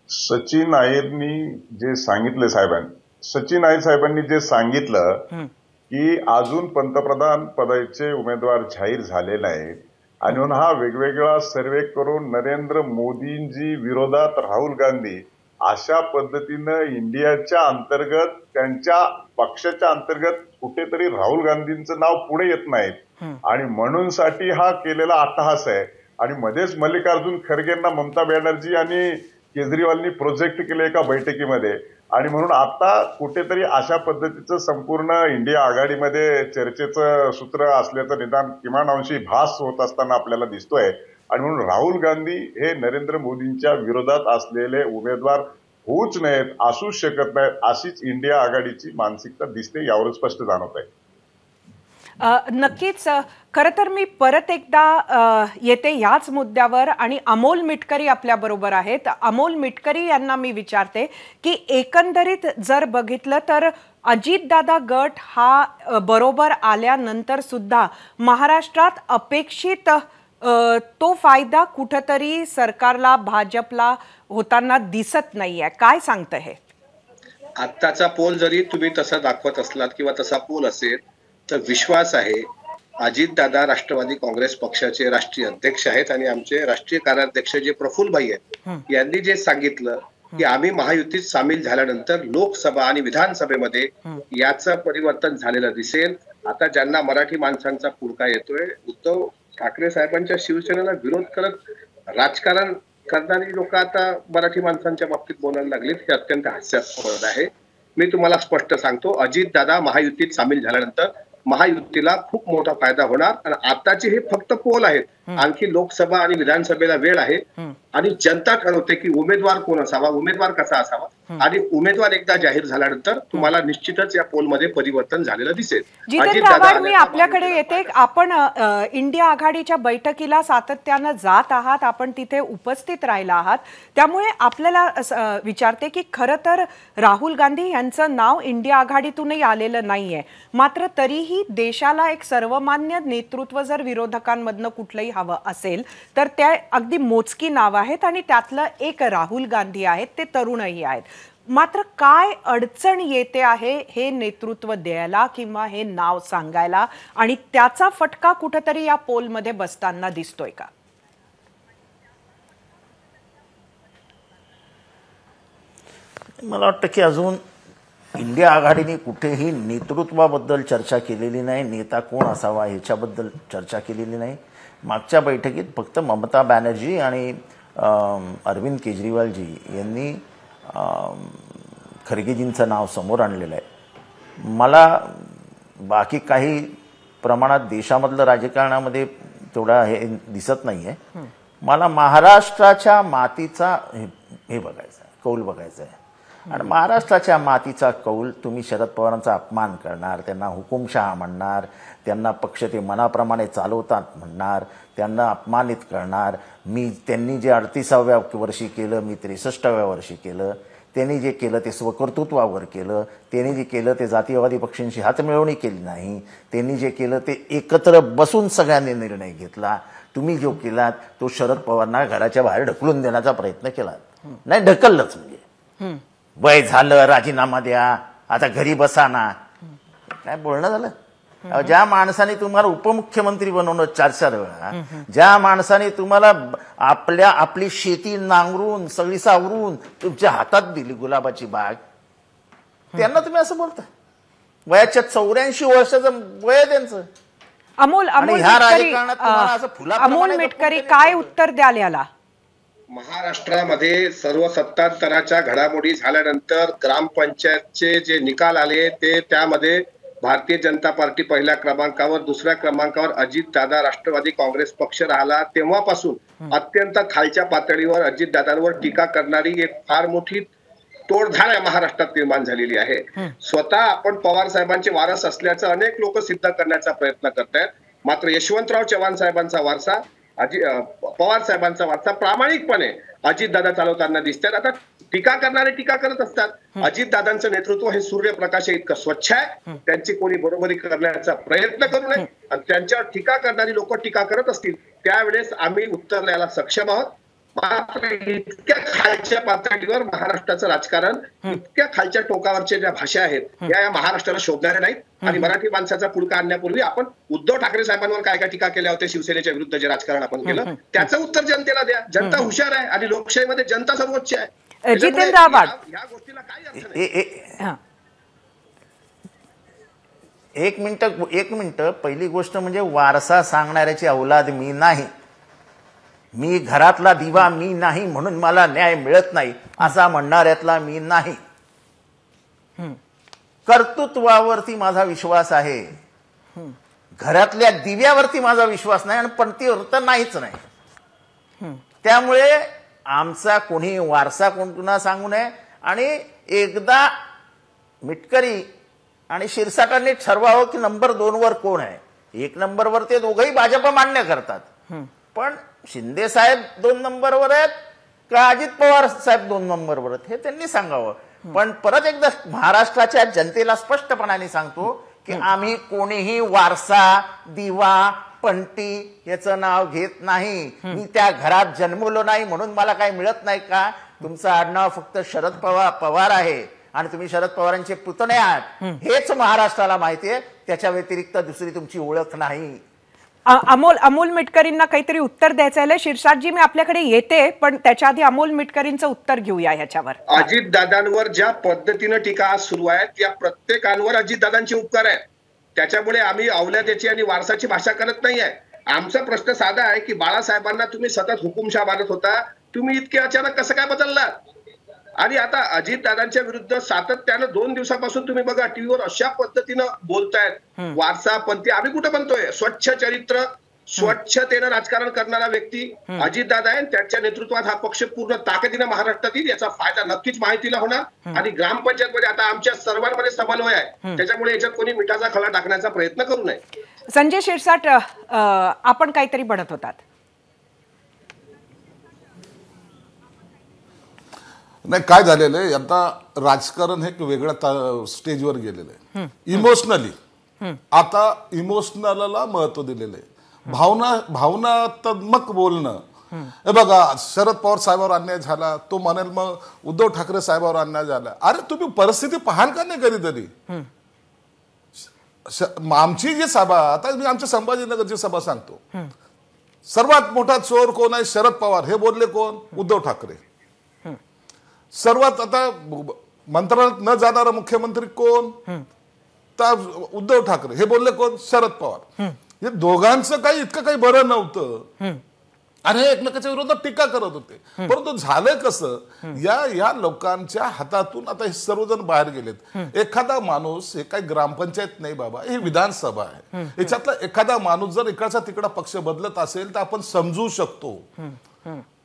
सचिन अय्यरनी जे सांगितलं सचिन अय्यर साहेबांनी जे सांगितलं की अजून पंतप्रधान पदाचे उमेदवार जाहीर झाले नाहीत आणि म्हणून हा वेगवेगळा सर्वे करून नरेंद्र मोदींजी विरोधात राहुल गांधी अशा पद्धतीनं इंडियाच्या अंतर्गत त्यांच्या पक्षाच्या अंतर्गत कुठेतरी राहुल गांधींचं नाव पुढे येत नाहीत आणि म्हणून साठी हा केलेला अट्टहास आहे. आणि मध्येच मल्लिकार्जुन खरगेंना ममता बॅनर्जी आणि केजरीवालनी प्रोजेक्ट केले एका बैठकीमध्ये आणि म्हणून आता कुठेतरी अशा पद्धतीचं संपूर्ण इंडिया आघाडीमध्ये चर्चेचं सूत्र असल्याचं निदान किमान अंशी भास होत असताना आपल्याला दिसतोय. आणि म्हणून राहुल गांधी हे नरेंद्र मोदींच्या विरोधात असलेले उमेदवार होऊच नयेत, असूच शकत नाहीत, अशीच इंडिया आघाडीची मानसिकता दिसते, यावरून स्पष्ट जाणवत आहे.
नक्कीच. खरं तर मी परत एकदा येते याच मुद्द्यावर आणि अमोल मिटकरी आपल्याबरोबर आहेत. अमोल मिटकरी यांना मी विचारते की एकंदरीत जर बघितलं तर अजितदादा गट हा बरोबर आल्यानंतर सुद्धा महाराष्ट्रात अपेक्षित तो फायदा कुठंतरी सरकारला, भाजपला होताना दिसत नाहीये. काय सांगतं हे?
आत्ताचा पोल जरी तुम्ही तसा दाखवत असलात किंवा तसा पोल असेल तर विश्वास आहे, अजितदादा राष्ट्रवादी काँग्रेस पक्षाचे राष्ट्रीय अध्यक्ष आहेत आणि आमचे राष्ट्रीय कार्याध्यक्ष जे प्रफुल्लभाई आहेत यांनी जे सांगितलं की आम्ही महायुतीत सामील झाल्यानंतर लोकसभा आणि विधानसभेमध्ये याचं परिवर्तन झालेलं दिसेल. आता ज्यांना मराठी माणसांचा पुळका येतोय, उद्धव ठाकरे साहेबांच्या शिवसेनेला विरोध करत राजकारण करणारी लोक आता मराठी माणसांच्या बाबतीत बोलायला लागलीत, हे अत्यंत हास्यास्पद आहे. मी तुम्हाला स्पष्ट सांगतो, अजितदादा महायुतीत सामील झाल्यानंतर महायुतीला खूप मोठा फायदा होणार आणि आताचे हे फक्त पोल आहेत. आणखी लोकसभा आणि विधानसभेला वेळ आहे आणि जनता ठरवते की उमेदवार कोण असावा, उमेदवार कसा असावा आणि उमेदवार एकदा जाहीर झाल्यानंतर तुम्हाला निश्चितच या पोलमध्ये परिवर्तन झालेलं दिसेल.
जितेंद्र आव्हाड, मी आपल्याकडे येते. आपण इंडिया आघाडीच्या बैठकीला सातत्यानं जात आहात, आपण तिथे उपस्थित राहिला आहात, त्यामुळे आपल्याला विचारते की खरं तर राहुल गांधी यांचं नाव इंडिया आघाडीतूनही आलेलं नाहीये, मात्र तरीही देशाला एक सर्वमान्य नेतृत्व जर विरोधकांमधनं कुठलंही हवं असेल तर त्या अगदी मोजकी नाव आहेत आणि त्यातलं एक राहुल गांधी आहेत, ते तरुणही आहेत. मात्र काय अडचण येते आहे हे नेतृत्व द्यायला किंवा हे नाव सांगायला, आणि त्याचा फटका कुठेतरी या पोलमध्ये बसताना दिसतोय का?
मला वाटतं की अजून इंडिया आघाडीने कुठेही नेतृत्वाबद्दल चर्चा केलेली नाही, नेता कोण असावा ह्याच्याबद्दल चर्चा केलेली नाही. मागच्या बैठकीत फक्त ममता बॅनर्जी आणि अरविंद केजरीवालजी यांनी खरगेजींचं नाव समोर आणलेलं आहे. मला बाकी काही प्रमाणात देशामधलं राजकारणामध्ये तेवढा हे दिसत नाही आहे. मला महाराष्ट्राच्या मातीचा हे बघायचं आहे, कौल बघायचा आहे. आणि महाराष्ट्राच्या मातीचा कौल तुम्ही शरद पवारांचा अपमान करणार, त्यांना हुकुमशहा म्हणणार, त्यांना पक्ष ते मनाप्रमाणे चालवतात म्हणणार, त्यांना अपमानित करणार. त्यांनी जे 38व्या वर्षी केलं मी 63व्या वर्षी केलं, त्यांनी जे केलं ते स्वकर्तृत्वावर केलं, त्यांनी जे केलं ते जातीयवादी पक्षांशी हातमिळवणी केली नाही, त्यांनी जे केलं ते एकत्र बसून सगळ्यांनी निर्णय घेतला. तुम्ही जो केलात तो शरद पवारांना घराच्या बाहेर ढकलून देण्याचा प्रयत्न केलात. नाही, ढकललंच. म्हणजे वय झालं, राजीनामा द्या, आता घरी बसा ना, काय बोलणं झालं? ज्या माणसाने तुम्हाला उपमुख्यमंत्री बनवलं 4-4 वेळा, ज्या माणसाने तुम्हाला आपली शेती नांगरून सगळी सावरून तुमच्या हातात दिली गुलाबाची बाग, त्यांना तुम्ही असं बोलता? वयाच्या 84 वर्षाचं वय त्यांचं.
अमोल मिटकरी काय उत्तर द्याल याला?
महाराष्ट्रामध्ये सर्व सत्तांतराच्या घडामोडी झाल्यानंतर ग्रामपंचायतचे जे निकाल आले ते त्यामध्ये भारतीय जनता पार्टी पहिल्या क्रमांकावर, दुसऱ्या क्रमांकावर अजितदादा राष्ट्रवादी काँग्रेस पक्ष राहिला. तेव्हापासून अत्यंत खालच्या पातळीवर अजितदादांवर टीका करणारी एक फार मोठी तोडधाड या महाराष्ट्रात निर्माण झालेली आहे. स्वतः आपण पवार साहेबांचे वारस असल्याचं अनेक लोक सिद्ध करण्याचा प्रयत्न करतायत. मात्र यशवंतराव चव्हाण साहेबांचा वारसा, पवार साहेबांचा वारसा प्रामाणिकपणे अजितदादा चालवताना दिसतात. आता टीका करणारे टीका करत असतात. अजितदादांचं नेतृत्व हे सूर्यप्रकाश इतकं स्वच्छ आहे, त्यांची कोणी बरोबरी करण्याचा प्रयत्न करू नये. आणि त्यांच्यावर टीका करणारी लोक टीका करत असतील त्यावेळेस आम्ही उत्तर द्यायला सक्षम आहोत. मात्र इतक्या खालच्या पातळीवर महाराष्ट्राचं राजकारण, इतक्या खालच्या टोकावरच्या ज्या भाषा आहेत या महाराष्ट्राला शोधणाऱ्या नाहीत. आणि मराठी माणसाचा पुळका आणण्यापूर्वी आपण उद्धव ठाकरे साहेबांवर काय काय टीका केल्या होत्या, शिवसेनेच्या विरुद्ध जे राजकारण आपण केलं त्याचं उत्तर जनतेला द्या. जनता हुशार आहे आणि लोकशाहीमध्ये जनता सर्वोच्च आहे.
जितेंद्र आव्हाड,
या गोष्टीला काही अर्थ नाही.
एक मिनिट. पहिली गोष्ट म्हणजे वारसा सांगणाऱ्याची औलाद मी नाही. मी घरातला दिवा मी नाही म्हणून मला न्याय मिळत नाही असा म्हणणाऱ्यातला मी नाही. कर्तृत्वावरती माझा विश्वास आहे, घरातल्या दिव्यावरती माझा विश्वास नाही आणि पणतीवर तर नाहीच नाही. त्यामुळे आमचा कोणी वारसा कोणा सांगू नये. आणि एकदा मिटकरी आणि क्षीरसागरांनी ठरवावं की नंबर 2 वर कोण आहे. 1 नंबरवर ते दोघंही भाजप मान्य करतात, पण शिंदे साहेब 2 नंबरवर आहेत का अजित पवार साहेब 2 नंबरवर आहेत हे त्यांनी सांगावं. पण परत एकदा महाराष्ट्राच्या जनतेला स्पष्टपणाने सांगतो की आम्ही कोणीही वारसा, दिवा, पंटी याचं नाव घेत नाही. मी त्या घरात जन्मलो नाही म्हणून मला काही मिळत नाही का? तुमचं आडनाव फक्त शरद पवार आहे आणि तुम्ही शरद पवारांचे पुतणे आहात हेच महाराष्ट्राला माहिती आहे. त्याच्या व्यतिरिक्त दुसरी तुमची ओळख नाही.
अमोल मिटकरींना काहीतरी उत्तर द्यायचं आहे. शिरसाटजी, मी आपल्याकडे येते, पण त्याच्या आधी अमोल मिटकरींचं उत्तर घेऊया ह्याच्यावर.
अजितदादांवर ज्या पद्धतीनं टीका आज सुरू आहेत या प्रत्येकांवर अजितदादांचे उपकार आहेत. त्याच्यामुळे आम्ही औलाद्याची आणि वारसाची भाषा करत नाहीये. आमचा प्रश्न साधा आहे की बाळासाहेबांना तुम्ही सतत हुकुमशाह मानत होता, तुम्ही इतके अचानक कसं काय बदललात? आणि आता अजितदादांच्या विरुद्ध सातत्यानं 2 दिवसापासून तुम्ही बघा टीव्हीवर अशा पद्धतीनं बोलतायत. वारसा, पंथी, आम्ही कुठं बनतोय? स्वच्छ चरित्र, स्वच्छतेनं राजकारण करणारा व्यक्ती अजितदादा आहे. त्यांच्या नेतृत्वात हा पक्ष पूर्ण ताकदीनं महाराष्ट्रात येईल. याचा फायदा नक्कीच माहितीला होणार. आणि ग्रामपंचायत मध्ये आता आमच्या सर्वांमध्ये समन्वय आहे, त्याच्यामुळे याच्यात कोणी मिठाचा खळा टाकण्याचा प्रयत्न करू नये.
संजय शिरसाट, आपण काहीतरी म्हणत होतात.
नाही, काय झालेलं आहे आता राजकारण हे वेगळ्या स्टेजवर गेलेलं आहे. इमोशनली आता इमोशनलला महत्व दिलेलं आहे. भावनात्मक बोलणं. हे बघा, शरद पवार साहेबांवर अन्याय झाला, तो म्हणेल मग उद्धव ठाकरे साहेबांवर अन्याय झाला. अरे तुम्ही परिस्थिती पाहाल का नाही कधीतरी? आमची जी सभा, आता मी आमच्या संभाजीनगरची सभा सांगतो, सर्वात मोठा चोर कोण आहे? शरद पवार. हे बोलले कोण? उद्धव ठाकरे. सर्वात आता मंत्रालयात न जाणारा मुख्यमंत्री कोण? तर उद्धव ठाकरे. हे बोलले कोण? शरद पवार. हे दोघांचं काही इतकं काही बरं नव्हतं आणि हे एकमेकाच्या विरोधात टीका करत होते. परंतु झालं कसं, या लोकांच्या हातातून आता हे सर्वजण बाहेर गेलेत. एखादा माणूस, हे काही ग्रामपंचायत नाही बाबा, हे विधानसभा आहे. याच्यातला एखादा माणूस जर इकडचा तिकडा पक्ष बदलत असेल तर आपण समजू शकतो.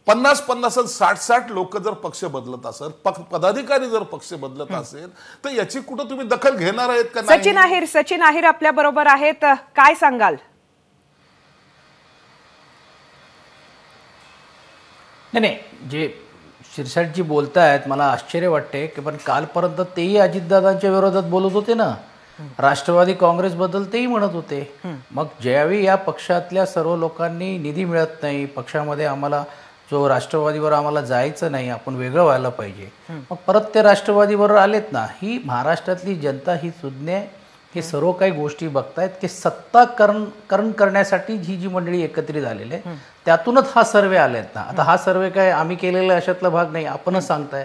50-50 60 लोक जर पक्ष बदलत असेल, पदाधिकारी जर पक्ष बदलत असेल तर याची कुठं तुम्ही दखल घेणार आहेत का?
सचिन आहेर आपल्या बरोबर आहेत. काय सांगाल?
नाही, जे शिरसाटजी बोलतायत मला आश्चर्य वाटते की पण कालपर्यंत तेही अजितदादांच्या विरोधात बोलत होते ना. राष्ट्रवादी काँग्रेसबद्दल तेही म्हणत होते. मग ज्यावेळी या पक्षातल्या सर्व लोकांनी निधी मिळत नाही, पक्षामध्ये आम्हाला जो राष्ट्रवादीवर आम्हाला जायचं नाही, आपण वेगळं व्हायला पाहिजे, मग परत ते राष्ट्रवादीबरोबर आलेत ना. ही महाराष्ट्रातली जनता, ही सुज्ञ, हे सर्व काही गोष्टी बघतायत की सत्ताकरण करण्यासाठी जी मंडळी एकत्रित झालेली आहे त्यातूनच हा सर्वे आलेत ना. आता हा सर्वे काय आम्ही केलेला अशातला भाग नाही, आपणच सांगताय.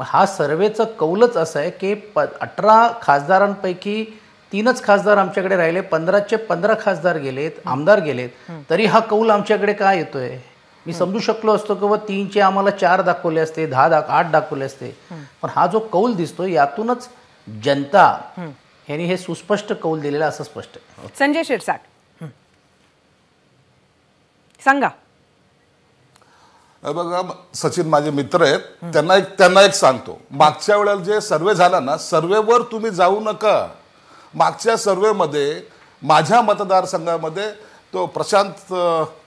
हा सर्वेचं कौलच असं आहे की 18 खासदारांपैकी 3च खासदार आमच्याकडे राहिले, 15चे 15 खासदार गेलेत, आमदार गेलेत, तरी हा कौल आमच्याकडे काय येतोय? मी समजू शकलो असतो की 3चे आम्हाला 4 दाखवले असते, 8 दाखवले असते, पण हा जो कौल दिसतो यातूनच जनता यांनी हे सुस्पष्ट कौल दिलेला असं स्पष्ट आहे.
संजय शिरसाट सांगा.
बघा, सचिन माझे मित्र आहेत, त्यांना एक सांगतो, मागच्या वेळेला जे सर्वे झाला ना, सर्वेवर तुम्ही जाऊ नका. मागच्या सर्वेमध्ये माझ्या मतदारसंघामध्ये तो प्रशांत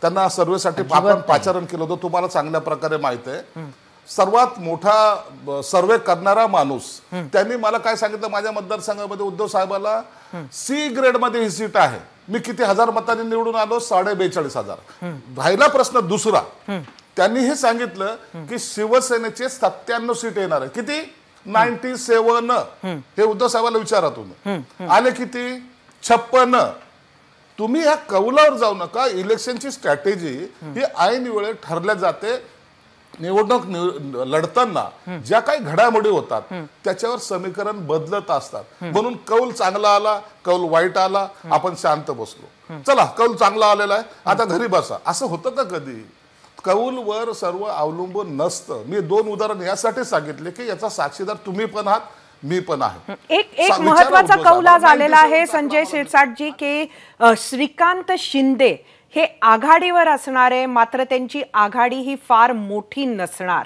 त्यांना सर्वेसाठी आपण पाचारण केलं होतं, तुम्हाला चांगल्या प्रकारे माहित आहे. सर्वात मोठा सर्वे करणारा माणूस त्यांनी मला काय सांगितलं, माझ्या मतदारसंघामध्ये उद्धव साहेबाला सी ग्रेड मध्ये ही सीट आहे. मी किती हजार मतांनी निवडून आलो, 42,500. राहिला प्रश्न दुसरा, त्यांनी हे सांगितलं की शिवसेनेचे 97 सीट येणार आहे. किती? 97. हे उद्धव साहेबांना विचारा तुम्ही. आले किती? 56. तुम्ही ह्या कौलावर जाऊ नका. इलेक्शनची स्ट्रॅटेजी ही ऐन वेळेत ठरल्या जाते. निवडणूक लढताना ज्या काही घडामोडी होतात त्याच्यावर समीकरण बदलत असतात. म्हणून कौल चांगला आला, कौल वाईट आला, आपण शांत बसलो. चला, कौल चांगला आलेला आहे, आता घरी बसा. असं होतं का कधी? कौलवर सर्व अवलंबून नसतं. मी 2 उदाहरण यासाठी सांगितले की याचा साक्षीदार तुम्ही पण आहात, मी पण आहे.
एक महत्वाचा कौल आज आलेला आहे संजय शिरसाटजी की श्रीकांत शिंदे हे आघाडीवर असणारे, मात्र त्यांची आघाडी ही फार मोठी नसणार.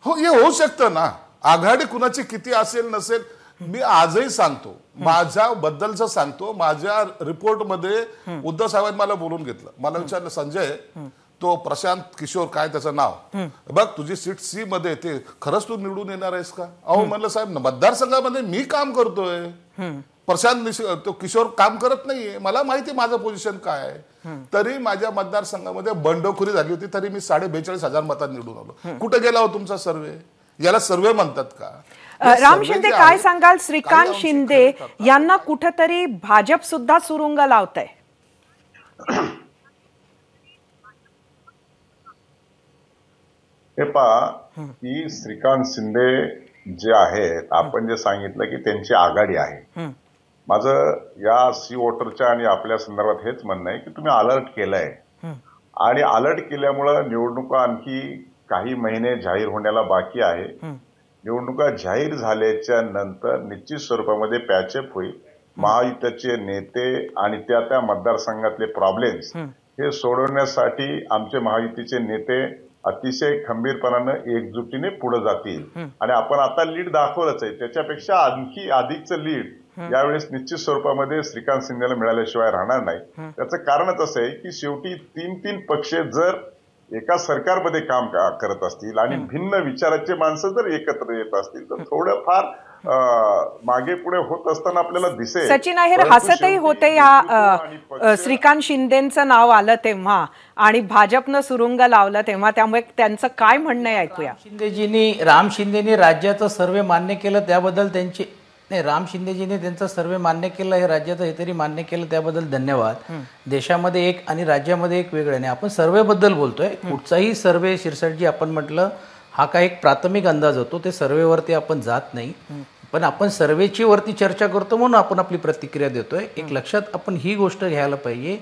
हो, हे होऊ शकतं ना. आघाडी कुणाची किती असेल नसेल, मी आजही सांगतो, माझ्या बद्दलच सांगतो. माझ्या रिपोर्टमध्ये उद्धव साहेबांनी मला बोलून घेतलं. मला विचारलं, संजय तो प्रशांत किशोर काय त्याचं नाव, बघ तुझी सीट सी मध्ये येते, खरंच तू निवडून येणार आहेस का? अहो म्हणलं, साहेब मतदारसंघामध्ये मी काम करतोय, प्रशांत तो किशोर काम करत नाहीये. मला माहिती माझं पोझिशन काय आहे. तरी माझ्या मतदारसंघामध्ये बंडखोरी झाली होती, तरी मी 42,500 मतांनी निवडून आलो. कुठे गेला हो तुमचा सर्वे? याला सर्वे म्हणतात का?
राम शिंदे, काय सांगाल? श्रीकांत शिंदे यांना कुठेतरी भाजप सुद्धा सुरुंग लावतंय.
हे पहा की श्रीकांत शिंदे जे आहेत, आपण जे सांगितलं की त्यांची आघाडी आहे. माझं या सी वोटरच्या आणि आपल्या संदर्भात हेच म्हणणं आहे की तुम्ही अलर्ट केलंय, आणि अलर्ट केल्यामुळं निवडणुका आणखी काही महिने जाहीर होण्याला बाकी आहे. निवडणुका जाहीर झाल्याच्या नंतर निश्चित स्वरूपामध्ये पॅचअप होईल. महायुतीचे नेते आणि त्या मतदारसंघातले प्रॉब्लेम्स हे सोडवण्यासाठी आमचे महायुतीचे नेते अतिशय खंबीरपणानं एकजुटीने पुढे जातील. आणि आपण आता लीड दाखवलंच आहे, त्याच्यापेक्षा आणखी अधिकचं लीड यावेळेस निश्चित स्वरूपामध्ये श्रीकांत शिंदेला मिळाल्याशिवाय राहणार नाही. त्याचं कारणच असं आहे की शेवटी 3 पक्ष जर एका सरकारमध्ये काम करत असतील आणि भिन्न विचाराचे माणसं जर एकत्र येत असतील तर थोडंफार मागे पुढे होत असताना आपल्याला दिसेल.
सचिन आहेर हसतही होते या श्रीकांत शिंदेचं नाव आलं तेव्हा आणि भाजपनं सुरुंग लावलं तेव्हा, त्यामुळे त्यांचं काय म्हणणं आहे ऐकूया.
राम शिंदेनी राज्याचं सर्वे मान्य केलं त्याबद्दल त्यांची राम शिंदेजीने त्यांचा सर्वे मान्य केला, हे राज्याचं हे तरी मान्य केलं त्याबद्दल धन्यवाद. देशामध्ये एक आणि राज्यामध्ये एक वेगळं नाही. आपण सर्वेबद्दल बोलतोय. कुठचाही सर्वे शिरसाटजी आपण म्हटलं हा काय एक प्राथमिक अंदाज होतो, ते सर्वेवरती आपण जात नाही. पण आपण सर्वेची वरती चर्चा करतो म्हणून आपण आपली प्रतिक्रिया देतोय. एक लक्षात आपण ही गोष्ट घ्यायला पाहिजे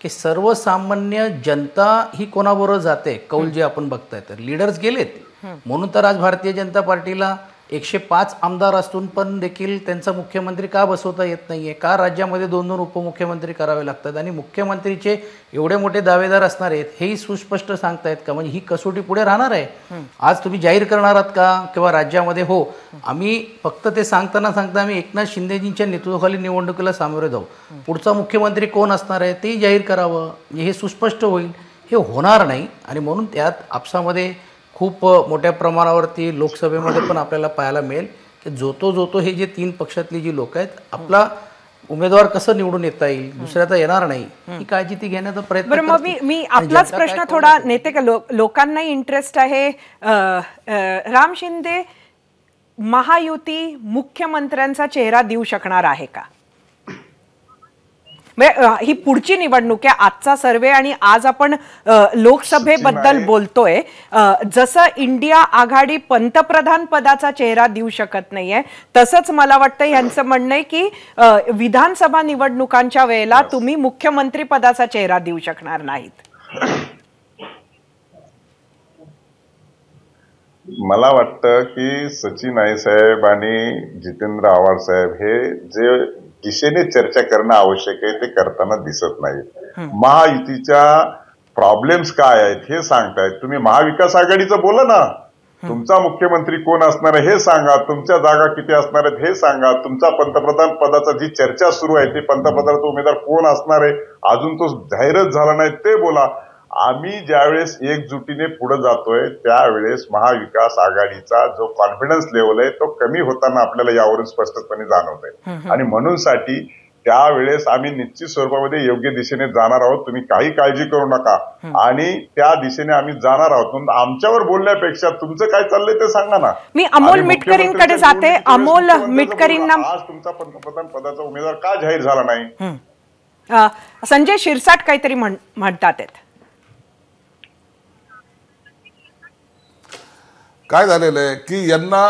की सर्वसामान्य जनता ही कोणाबरोबर जाते. कौल जे आपण बघताय तर लीडर्स गेलेत, म्हणून तर आज भारतीय जनता पार्टीला 105 आमदार असून पण देखील त्यांचा मुख्यमंत्री का बसवता येत नाहीये? का राज्यामध्ये 2-2 उपमुख्यमंत्री करावे लागतात? आणि मुख्यमंत्रीचे एवढे मोठे दावेदार असणार आहेत हेही सुस्पष्ट सांगतायत का? म्हणजे ही कसोटी पुढे राहणार आहे. आज तुम्ही जाहीर करणार आहात का किंवा राज्यामध्ये? हो, आम्ही फक्त ते सांगता आम्ही एकनाथ शिंदेजींच्या नेतृत्वाखाली निवडणुकीला सामोरे जाऊ. पुढचा मुख्यमंत्री कोण असणार आहे तेही जाहीर करावं, म्हणजे हे सुस्पष्ट होईल. हे होणार नाही. आणि म्हणून त्यात आपसामध्ये खूप मोठ्या प्रमाणावरती लोकसभेमध्ये पण आपल्याला पाहायला मिळेल की जोतो हे जे 3 पक्षातली जी लोक आहेत, आपला उमेदवार कसं निवडून येता येईल, दुसऱ्याचा येणार नाही, ही काळजी ती घेण्याचा प्रयत्न.
बरं, मग मी आपलाच प्रश्न थोडा नेते का लोकांना इंटरेस्ट आहे. राम शिंदे महायुती मुख्यमंत्र्यांचा चेहरा देऊ शकणार आहे का? ही पुढची निवडणूक आहे, आजचा सर्वे आणि आज आपण लोकसभेबद्दल बोलतोय. जसं इंडिया आघाडी पंतप्रधान पदाचा चेहरा देऊ शकत नाहीये, तसंच मला वाटतं यांचं म्हणणं आहे की विधानसभा निवडणुकांच्या वेळेला तुम्ही मुख्यमंत्री पदाचा चेहरा देऊ शकणार नाहीत.
मला वाटतं की सचिन आई साहेब आणि जितेंद्र आव्हाड साहेब हे जे दिशेने चर्चा करणं आवश्यक आहे ते करताना दिसत नाहीत. महायुतीच्या प्रॉब्लेम्स काय आहेत हे सांगतायत. तुम्ही महाविकास आघाडीचं बोला ना, तुमचा मुख्यमंत्री कोण असणार आहे हे सांगा, तुमच्या जागा किती असणार आहेत हे सांगा, तुमचा पंतप्रधान पदाचा जी चर्चा सुरू आहे ते पंतप्रधानाचा उमेदवार कोण असणार आहे अजून तो जाहीरच झाला नाही ते बोला. आम्ही ज्यावेळेस एकजुटीने पुढे जातोय त्यावेळेस महाविकास आघाडीचा जो कॉन्फिडन्स लेवल आहे तो कमी होताना आपल्याला यावरून स्पष्टपणे जाणवत आहे. आणि म्हणून साठी त्यावेळेस आम्ही निश्चित स्वरूपामध्ये योग्य दिशेने जाणार आहोत. तुम्ही काही काळजी करू नका आणि त्या दिशेने आम्ही जाणार आहोत. म्हणून आमच्यावर बोलण्यापेक्षा तुमचं काय चाललंय ते सांगा ना.
मी अमोल मिटकरींकडे जाते. अमोल मिटकरींना
आज तुमचा पंतप्रधान पदाचा उमेदवार का जाहीर झाला नाही?
संजय शिरसाट काहीतरी म्हणतात.
काय झालेलं आहे की यांना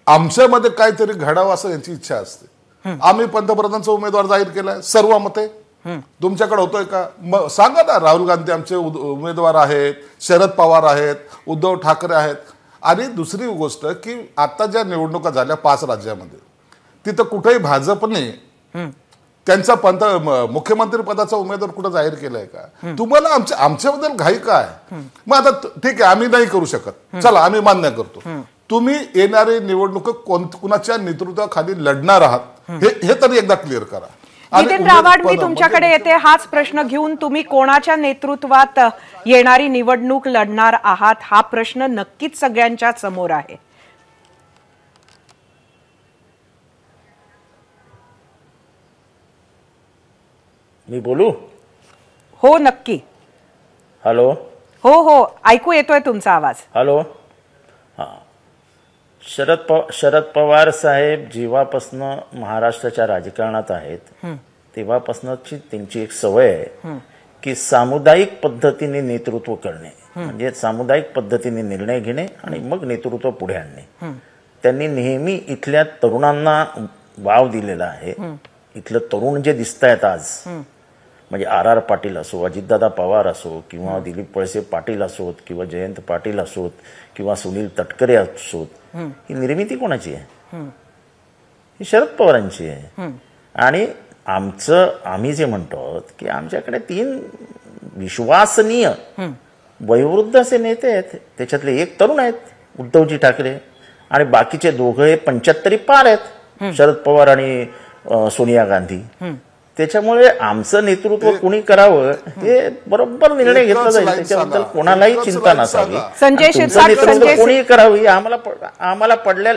आमच्यामध्ये काहीतरी घडावं असं यांची इच्छा असते. आम्ही पंतप्रधानांचा उमेदवार जाहीर केलाय, सर्व मते तुमच्याकडे होतोय का? सांगा ना. राहुल गांधी आमचे उमेदवार आहेत, शरद पवार आहेत, उद्धव ठाकरे आहेत. आणि दुसरी गोष्ट की आता ज्या निवडणुका झाल्या 5 राज्यामध्ये तिथं कुठेही भाजपने त्यांचा मुख्यमंत्री पदाचा उमेदवार कुठं जाहीर केलाय का? तुम्हाला आमच्याबद्दल घाई काय? मग आता ठीक आहे आम्ही नाही करू शकत, चला आम्ही मान्य करतो. तुम्ही येणारी निवडणूक कुणाच्या नेतृत्वाखाली लढणार आहात हे तरी एकदा क्लिअर करा.
जितेंद्र आव्हाड, मी तुमच्याकडे येते हाच प्रश्न घेऊन. तुम्ही कोणाच्या नेतृत्वात येणारी निवडणूक लढणार आहात हा प्रश्न नक्कीच सगळ्यांच्या समोर आहे.
मी बोलू?
हो नक्की.
हॅलो.
हो ऐकू येतोय तुमचा आवाज.
हॅलो. हां. शरद पवार साहेब जेव्हापासनं महाराष्ट्राच्या राजकारणात आहेत तेव्हापासूनची त्यांची एक सवय आहे की सामुदायिक पद्धतीने नेतृत्व करणे, म्हणजे सामुदायिक पद्धतीने निर्णय घेणे आणि मग नेतृत्व पुढे आणणे. त्यांनी नेहमी इथल्या तरुणांना वाव दिलेला आहे. इथलं तरुण जे दिसत आहेत आज, म्हणजे RR पाटील असो, अजितदादा पवार असो, किंवा दिलीप वळसे पाटील असोत, किंवा जयंत पाटील असोत, किंवा सुनील तटकरे असोत, ही निर्मिती कोणाची आहे? ही शरद पवारांची आहे. आणि आम्ही जे म्हणतो की आमच्याकडे 3 विश्वासनीय वयोवृद्ध असे नेते आहेत. त्याच्यातले एक तरुण आहेत उद्धवजी ठाकरे, आणि बाकीचे दोघे 75 पार आहेत, शरद पवार आणि सोनिया गांधी. त्याच्यामुळे आमचं नेतृत्व कोणी करावं हे बरोबर निर्णय घेतला जाईल, त्याच्याबद्दल कोणालाही चिंता नसावी.
संजय शिरसाट,
कोणी करावी आम्हाला पडल्या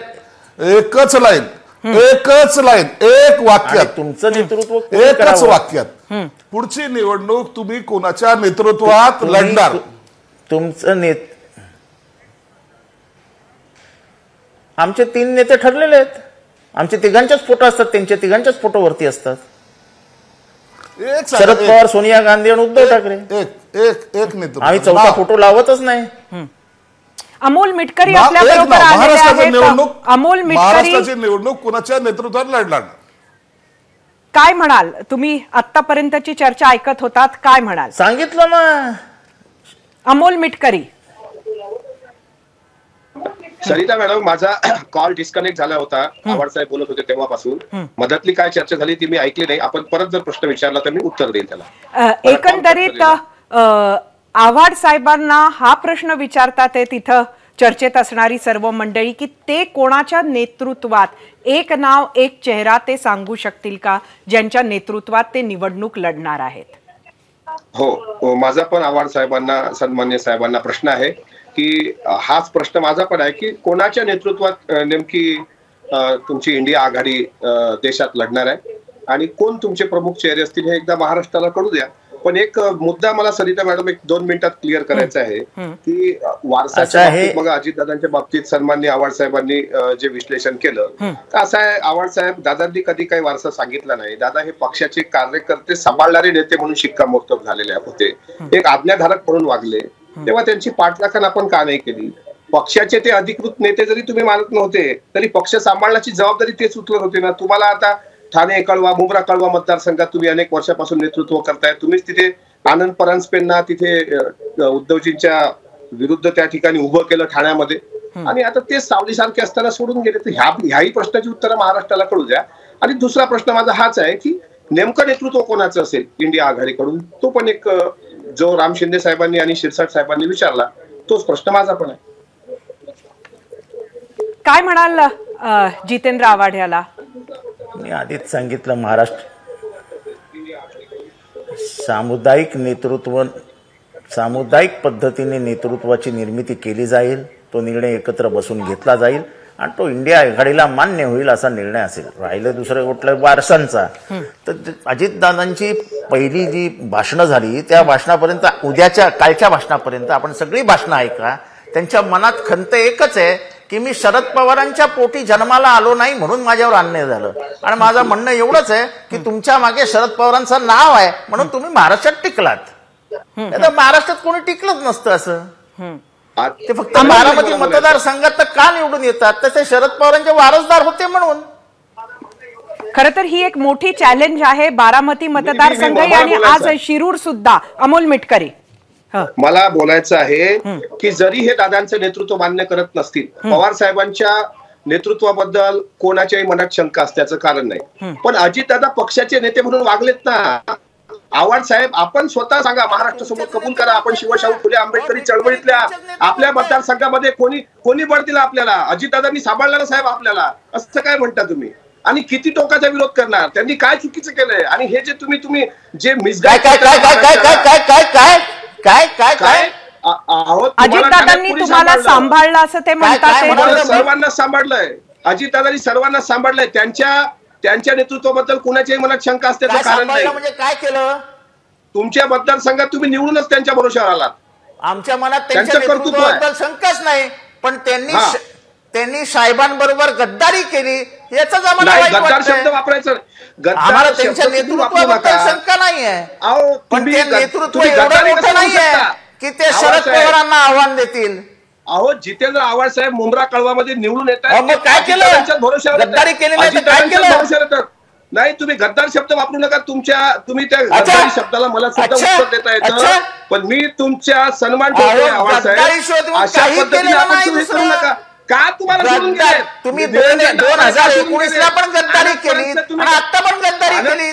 एकच लाईन एक वाक्यात
तुमचं नेतृत्व
एकच वाक्यात पुढची निवडणूक तुम्ही कोणाच्या नेतृत्वात लढणार?
तुमचं आमचे 3 नेते ठरलेले आहेत. आमचे तिघांचेच फोटो असतात, त्यांच्या तिघांच्याच फोटो वरती असतात. शरद पवार, सोनिया गांधी आणि उद्धव ठाकरे.
एक नेतृत्व.
आम्ही 4था फोटो लावतच नाही.
अमोल मिटकरी आपल्या बरोबर आलेले आहेत. अमोल मिटकरी,
महाराष्ट्राची निवडणूक कुणाच्या नेतृत्वात लढणार?
काय म्हणाल तुम्ही? आतापर्यंतची चर्चा ऐकत होतात, काय म्हणाल?
सांगितलं ना.
अमोल मिटकरी.
सरिता मॅडम, माझा कॉल डिस्कनेक्ट झाला होता. आव्हाड साहेब बोलत होते तेव्हापासून. मधातली काय चर्चा झाली ती मी ऐकली नाही. आपण परत जर प्रश्न विचारला तर मी उत्तर देईन त्याला.
एकंदरीत आव्हाड साहेबांना हा प्रश्न विचारतात तिथं चर्चेत असणारी सर्व मंडळी की ते कोणाच्या नेतृत्वात, एक नाव एक चेहरा ते सांगू शकतील का ज्यांच्या नेतृत्वात ते निवडणूक लढणार आहेत?
हो, माझा पण आव्हाड साहेबांना, सन्मान्य साहेबांना प्रश्न आहे की हाच प्रश्न माझा पण आहे की कोणाच्या नेतृत्वात नेमकी तुमची इंडिया आघाडी देशात लढणार आहे आणि कोण तुमचे प्रमुख चेहरे असतील हे एकदा महाराष्ट्राला कळू द्या. पण एक मुद्दा मला सरिता मॅडम 1-2 मिनिटात क्लिअर करायचा आहे की
असं
वारसाच्या
आहे.
बाबतीत, मग अजितदादांच्या बाबतीत सन्माननीय आव्हाड साहेबांनी जे विश्लेषण केलं, तर असं आहे, आव्हाड साहेब दादांनी कधी काही वारसा सांगितला नाही. दादा हे पक्षाचे कार्यकर्ते सांभाळणारे नेते म्हणून शिक्कामोर्तब झालेले होते, एक आज्ञाधारक म्हणून वागले. तेव्हा त्यांची पाठराखण आपण का नाही केली? पक्षाचे ते अधिकृत नेते जरी तुम्ही मानत नव्हते तरी पक्ष सांभाळण्याची जबाबदारी तेच उचलत होते ना. तुम्हाला आता ठाणे कळवा, मुंब्रा कळवा मतदारसंघात तुम्ही अनेक वर्षापासून नेतृत्व करताय. तुम्हीच तिथे आनंद परांजपेंना तिथे उद्धवजींच्या विरुद्ध त्या ठिकाणी उभं केलं ठाण्यामध्ये, आणि आता ते सावलीसारखे असताना सोडून गेले. तर ह्याही प्रश्नाची उत्तरं महाराष्ट्राला कळू द्या. आणि दुसरा प्रश्न माझा हाच आहे की नेमकं नेतृत्व कोणाचं असेल इंडिया आघाडीकडून, तो पण एक जो राम शिंदे साहेबांनी आणि शिरसाट साहेबांनी विचारला तोच प्रश्न माझा पण आहे.
काय म्हणाल जितेंद्र आव्हाड याला?
मी आधीच सांगितलं, महाराष्ट्र सामुदायिक पद्धतीने नेतृत्वाची निर्मिती केली जाईल. तो निर्णय एकत्र बसून घेतला जाईल आणि तो इंडिया आघाडीला मान्य होईल असा निर्णय असेल. राहिलं दुसरं कुठल्या वारसांचा, तर अजितदादांची पहिली जी भाषणं झाली त्या भाषणापर्यंत, कालच्या भाषणापर्यंत आपण सगळी भाषणं ऐका. त्यांच्या मनात खंत एकच आहे की मी शरद पवारांच्या पोटी जन्माला आलो नाही म्हणून माझ्यावर अन्याय झालं. आणि माझं म्हणणं एवढंच आहे की तुमच्या मागे शरद पवारांचं नाव आहे म्हणून तुम्ही महाराष्ट्रात टिकलात. महाराष्ट्रात कोणी टिकलंच नसतं असं. ते फक्त बारामती मतदारसंघात तर का निवडून येतात? तर ते शरद पवारांचे वारसदार होते म्हणून.
खरं तर ही एक मोठी चॅलेंज आहे, बारामती मतदारसंघ आणि आज शिरूर सुद्धा. अमोल मिटकरी,
मला बोलायचं आहे की जरी हे दादांचं नेतृत्व मान्य करत नसतील, पवार साहेबांच्या नेतृत्वाबद्दल कोणाच्याही मनात शंका असल्याचं कारण नाही, पण अजितदादा पक्षाचे नेते म्हणून वागलेत ना. आव्हाड साहेब, आपण स्वतः सांगा, महाराष्ट्रासमोर कबूल करा, आपण शिवशाहू फुले आंबेडकरी चळवळीतल्या आपल्या मतदारसंघामध्ये कोणी बळ दिला आपल्याला? अजितदादांनी सांभाळलं साहेब आपल्याला, असं काय म्हणता तुम्ही? आणि किती टोकाचा विरोध करणार? त्यांनी काय चुकीचं केलंय? आणि हे जे तुम्ही जे मिसगाईड
काय
अजितदादांनी तुम्हाला सांभाळलं असं ते म्हणतात.
सर्वांना सांभाळलंय अजितदादांनी, सर्वांना सांभाळलंय. त्यांच्या नेतृत्वाबद्दल कुणाच्याही मनात शंका असल्याचं कारण नाही.
म्हणजे काय केलं?
तुमच्या मतदारसंघात तुम्ही निवडूनच त्यांच्या भरोश्यावर आलात.
आमच्या मनात त्यांच्या नेतृत्वाबद्दल शंकाच नाही, पण त्यांनी साहेबांबरोबर गद्दारी केली याचा
गद्दार शब्द वापरायचा.
आम्हाला त्यांच्या नेतृत्वाबद्दल शंका नाहीये, पण ते नेतृत्व एवढं मोठं नाहीये की ते शरद पवारांना आव्हान देतील.
अहो, जितेंद्र आव्हाड साहेब मुंब्रा कळवामध्ये निवडून येत
आहेत, मग काय केलं? गद्दारी केली नाही तर काय केलं?
नाही, तुम्ही गद्दार शब्द वापरू नका. तुम्ही त्या गद्दारी शब्दाला मला सुद्धा उत्तर देता येतं, पण मी तुमच्या सन्मान ठेवतोय आव्हाड साहेब. अशा पद्धतीने आपण तुम्ही करू नका. का तुम्हाला सोडून गेले?
तुम्ही 2019ला पण गद्दारी केली आणि आता पण गद्दारी केली.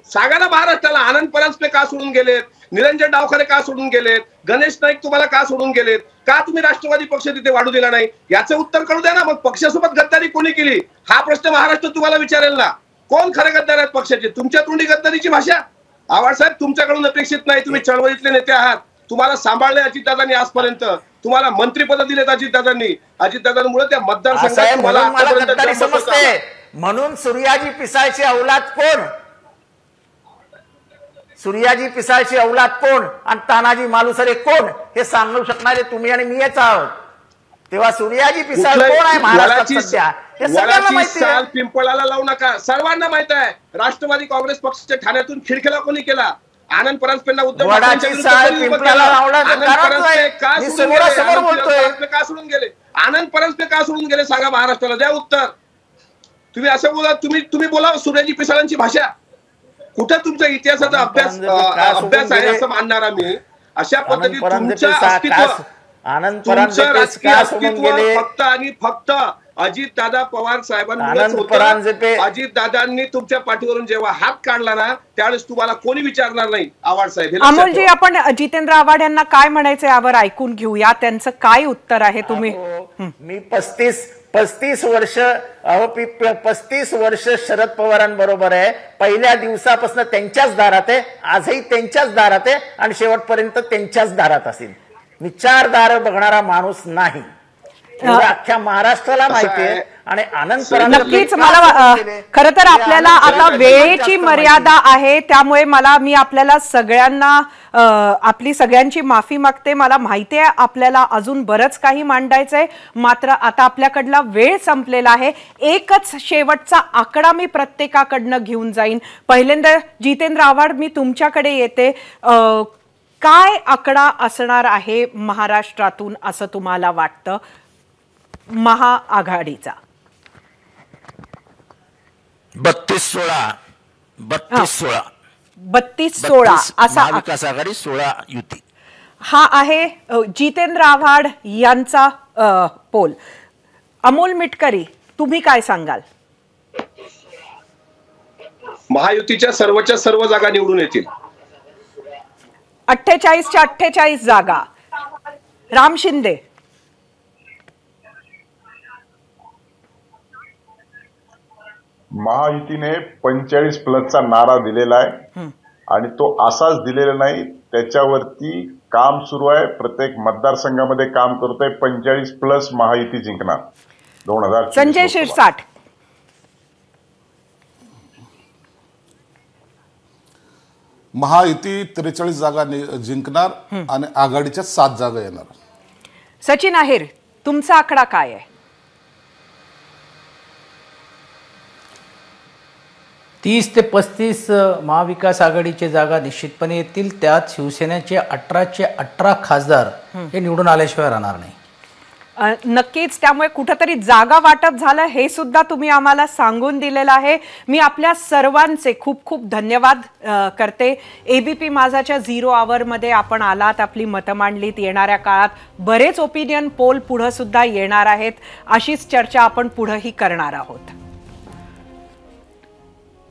सांगा ना महाराष्ट्राला, आनंद परांजपे का सोडून गेलेत? निरंजन डावखरे का सोडून गेलेत? गणेश नाईक तुम्हाला का सोडून गेलेत? का तुम्ही राष्ट्रवादी पक्ष तिथे वाढू दिला नाही? याचं उत्तर कळू द्या ना. मग पक्षासोबत गद्दारी कोणी केली हा प्रश्न महाराष्ट्र तुम्हाला विचारेल ना. कोण खरे गद्दार आहेत पक्षाचे? तुमच्या तोंडी गद्दारीची भाषा आव्हाड साहेब तुमच्याकडून अपेक्षित नाही. तुम्ही चळवळीतले नेते आहात, तुम्हाला सांभाळले अजितदादांनी आजपर्यंत, तुम्हाला मंत्रिपद दिलेत अजितदादांनी. अजितदादांमुळे त्या मतदारसंघात तुम्हाला
समजते. म्हणून सूर्याजी पिसाळची औलाद कोण? सूर्याजी पिसाळची औलाद कोण आणि तानाजी मालुसरे कोण हे सांगू शकणारे तुम्ही आणि मीच आहोत. तेव्हा सूर्याजी पिसाळ कोण आहे महाराष्ट्रात सध्या हे सगळ्यांना माहिती आहे.
पिंपळाला लावू नका, सर्वांना माहित आहे. राष्ट्रवादी काँग्रेस पक्षाच्या ठाण्यातून खिडखेला कोणी केला? आनंद परांजपेंना उद्धव
का
सोडून गेले? आनंद परांजपे का सोडून गेले सांगा महाराष्ट्राला, द्या उत्तर. तुम्ही असं बोला, तुम्ही बोला सूर्याजी पिसाळांची भाषा. कुठं तुमच्या इतिहासाचा अभ्यास आहे असं मानणार आम्ही? अशा पद्धतीने तुमचं अस्तित्व, तुमचं राजकीय अस्तित्व फक्त आणि फक्त अजितदादा पवार साहेबांमुळेच होतं. अजितदादांनी तुमच्या पाठीवरून जेव्हा हात काढला ना त्यावेळेस तुम्हाला कोणी विचारणार नाही. आव्हाड साहेब,
अमोलजी, आपण जितेंद्र आव्हाड यांना काय म्हणायचं यावर ऐकून घेऊया. त्यांचं काय उत्तर आहे? तुम्ही
मी 35 वर्ष शरद पवारांबरोबर आहे. पहिल्या दिवसापासून त्यांच्याच दारात आहे, आजही त्यांच्याच दारात आहे आणि शेवटपर्यंत त्यांच्याच दारात असेल. मी 4 दार बघणारा माणूस नाही. एवढं अख्ख्या महाराष्ट्राला माहिती आहे. आणि आनंद परांजपे
नक्कीच मला खरं तर आपल्याला आता वेळेची मर्यादा आहे, त्यामुळे मी आपल्याला सगळ्यांना आपली सगळ्यांची माफी मागते. मला माहिती आहे आपल्याला अजून बरंच काही मांडायचंय, मात्र आता आपल्याकडला वेळ संपलेला आहे. एकच शेवटचा आकडा मी प्रत्येकाकडनं घेऊन जाईन. पहिल्यांदा जितेंद्र आव्हाड, मी तुमच्याकडे येते. काय आकडा असणार आहे महाराष्ट्रातून असं तुम्हाला वाटतं महाआघाडीचा? 32-16 असा
महाविकास आघाडी, 16 युती.
हा आहे जितेंद्र आव्हाड यांचा पोल. अमोल मिटकरी, तुम्ही काय सांगाल?
महायुतीच्या सर्वच्या सर्व जागा निवडून येतील.
48च्या 48 जागा. राम शिंदे,
महायुतीने 45+चा नारा दिलेला आहे आणि तो असाच दिलेला नाही, त्याच्यावरती काम सुरू आहे. प्रत्येक मतदारसंघामध्ये काम करतोय. 45+ महायुती जिंकणार 2024.
संजय शिरसाट,
महायुती 43 जागा जिंकणार आणि आघाडीच्या 7 जागा येणार.
सचिन आहेर, तुमचा आकडा काय आहे?
30 ते 35 महाविकास आघाडीचे जागा निश्चितपणे येतील. त्यात शिवसेनेचे 18चे 18 खासदार हे निवडून आल्याशिवाय राहणार नाही.
नक्कीच, त्यामुळे कुठेतरी जागा वाटप झालं हे सुद्धा तुम्ही आम्हाला सांगून दिलेलं आहे. मी आपल्या सर्वांचे खूप खूप धन्यवाद करते. एबीपी माझाच्या 0 आवरमध्ये आपण आलात, आपली मतं मांडलीत. येणाऱ्या काळात बरेच ओपिनियन पोल पुढे सुद्धा येणार आहेत. अशीच चर्चा आपण पुढेही करणार आहोत.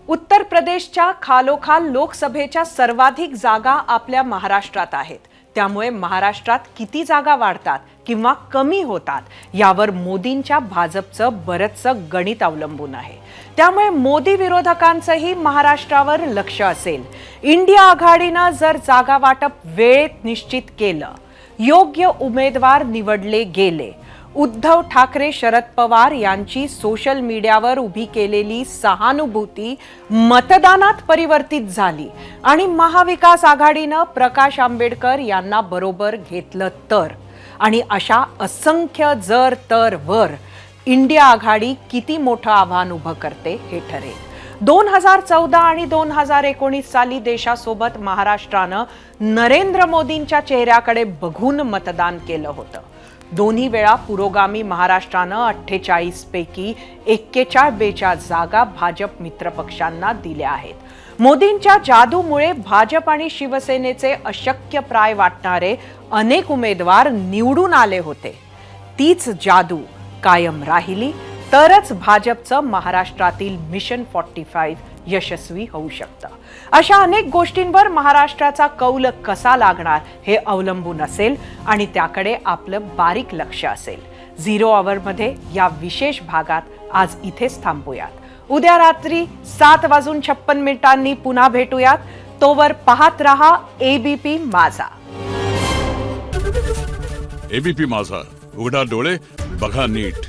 उत्तर प्रदेशच्या खालोखाल लोकसभेच्या सर्वाधिक जागा आपल्या महाराष्ट्रात आहेत. त्यामुळे महाराष्ट्रात किती जागा वाढतात किंवा कमी होतात यावर मोदींच्या भाजपचं बरंचसं गणित अवलंबून आहे. त्यामुळे मोदी विरोधकांचंही महाराष्ट्रावर लक्ष असेल. इंडिया आघाडीनं जर जागा वाटप वेळेत निश्चित केलं, योग्य उमेदवार निवडले गेले, उद्धव ठाकरे शरद पवार यांची सोशल मीडियावर उभी केलेली सहानुभूती मतदानात परिवर्तित झाली आणि महाविकास आघाडीनं प्रकाश आंबेडकर यांना बरोबर घेतलं तर, आणि अशा असंख्य जर तर वर इंडिया आघाडी किती मोठं आव्हान उभं करते हे ठरेल. 2014 आणि 2019 साली देशासोबत महाराष्ट्रानं नरेंद्र मोदींच्या चेहऱ्याकडे बघून मतदान केलं होतं. दोन्ही वेळा पुरोगामी महाराष्ट्रानं 48 पैकी 41-42 जागा भाजप मित्रपक्षांना दिल्या आहेत. मोदींच्या जादूमुळे भाजप आणि शिवसेनेचे अशक्यप्राय वाटणारे अनेक उमेदवार निवडून आले होते. तीच जादू कायम राहिली तरच भाजपचं महाराष्ट्रातील मिशन 45 यशस्वी होऊ शकतं. अशा अनेक गोष्टींवर महाराष्ट्राचा कौल कसा लागणार हे अवलंबून असेल आणि त्याकडे आपलं बारीक लक्ष असेल. 0 आवरमध्ये या विशेष भागात आज इथेच थांबूयात. उद्या रात्री 7:56 पुन्हा भेटूयात. तोवर पाहत रहा एबीपी माझा.
एबीपी माझा, उघडा डोळे बघा नीट.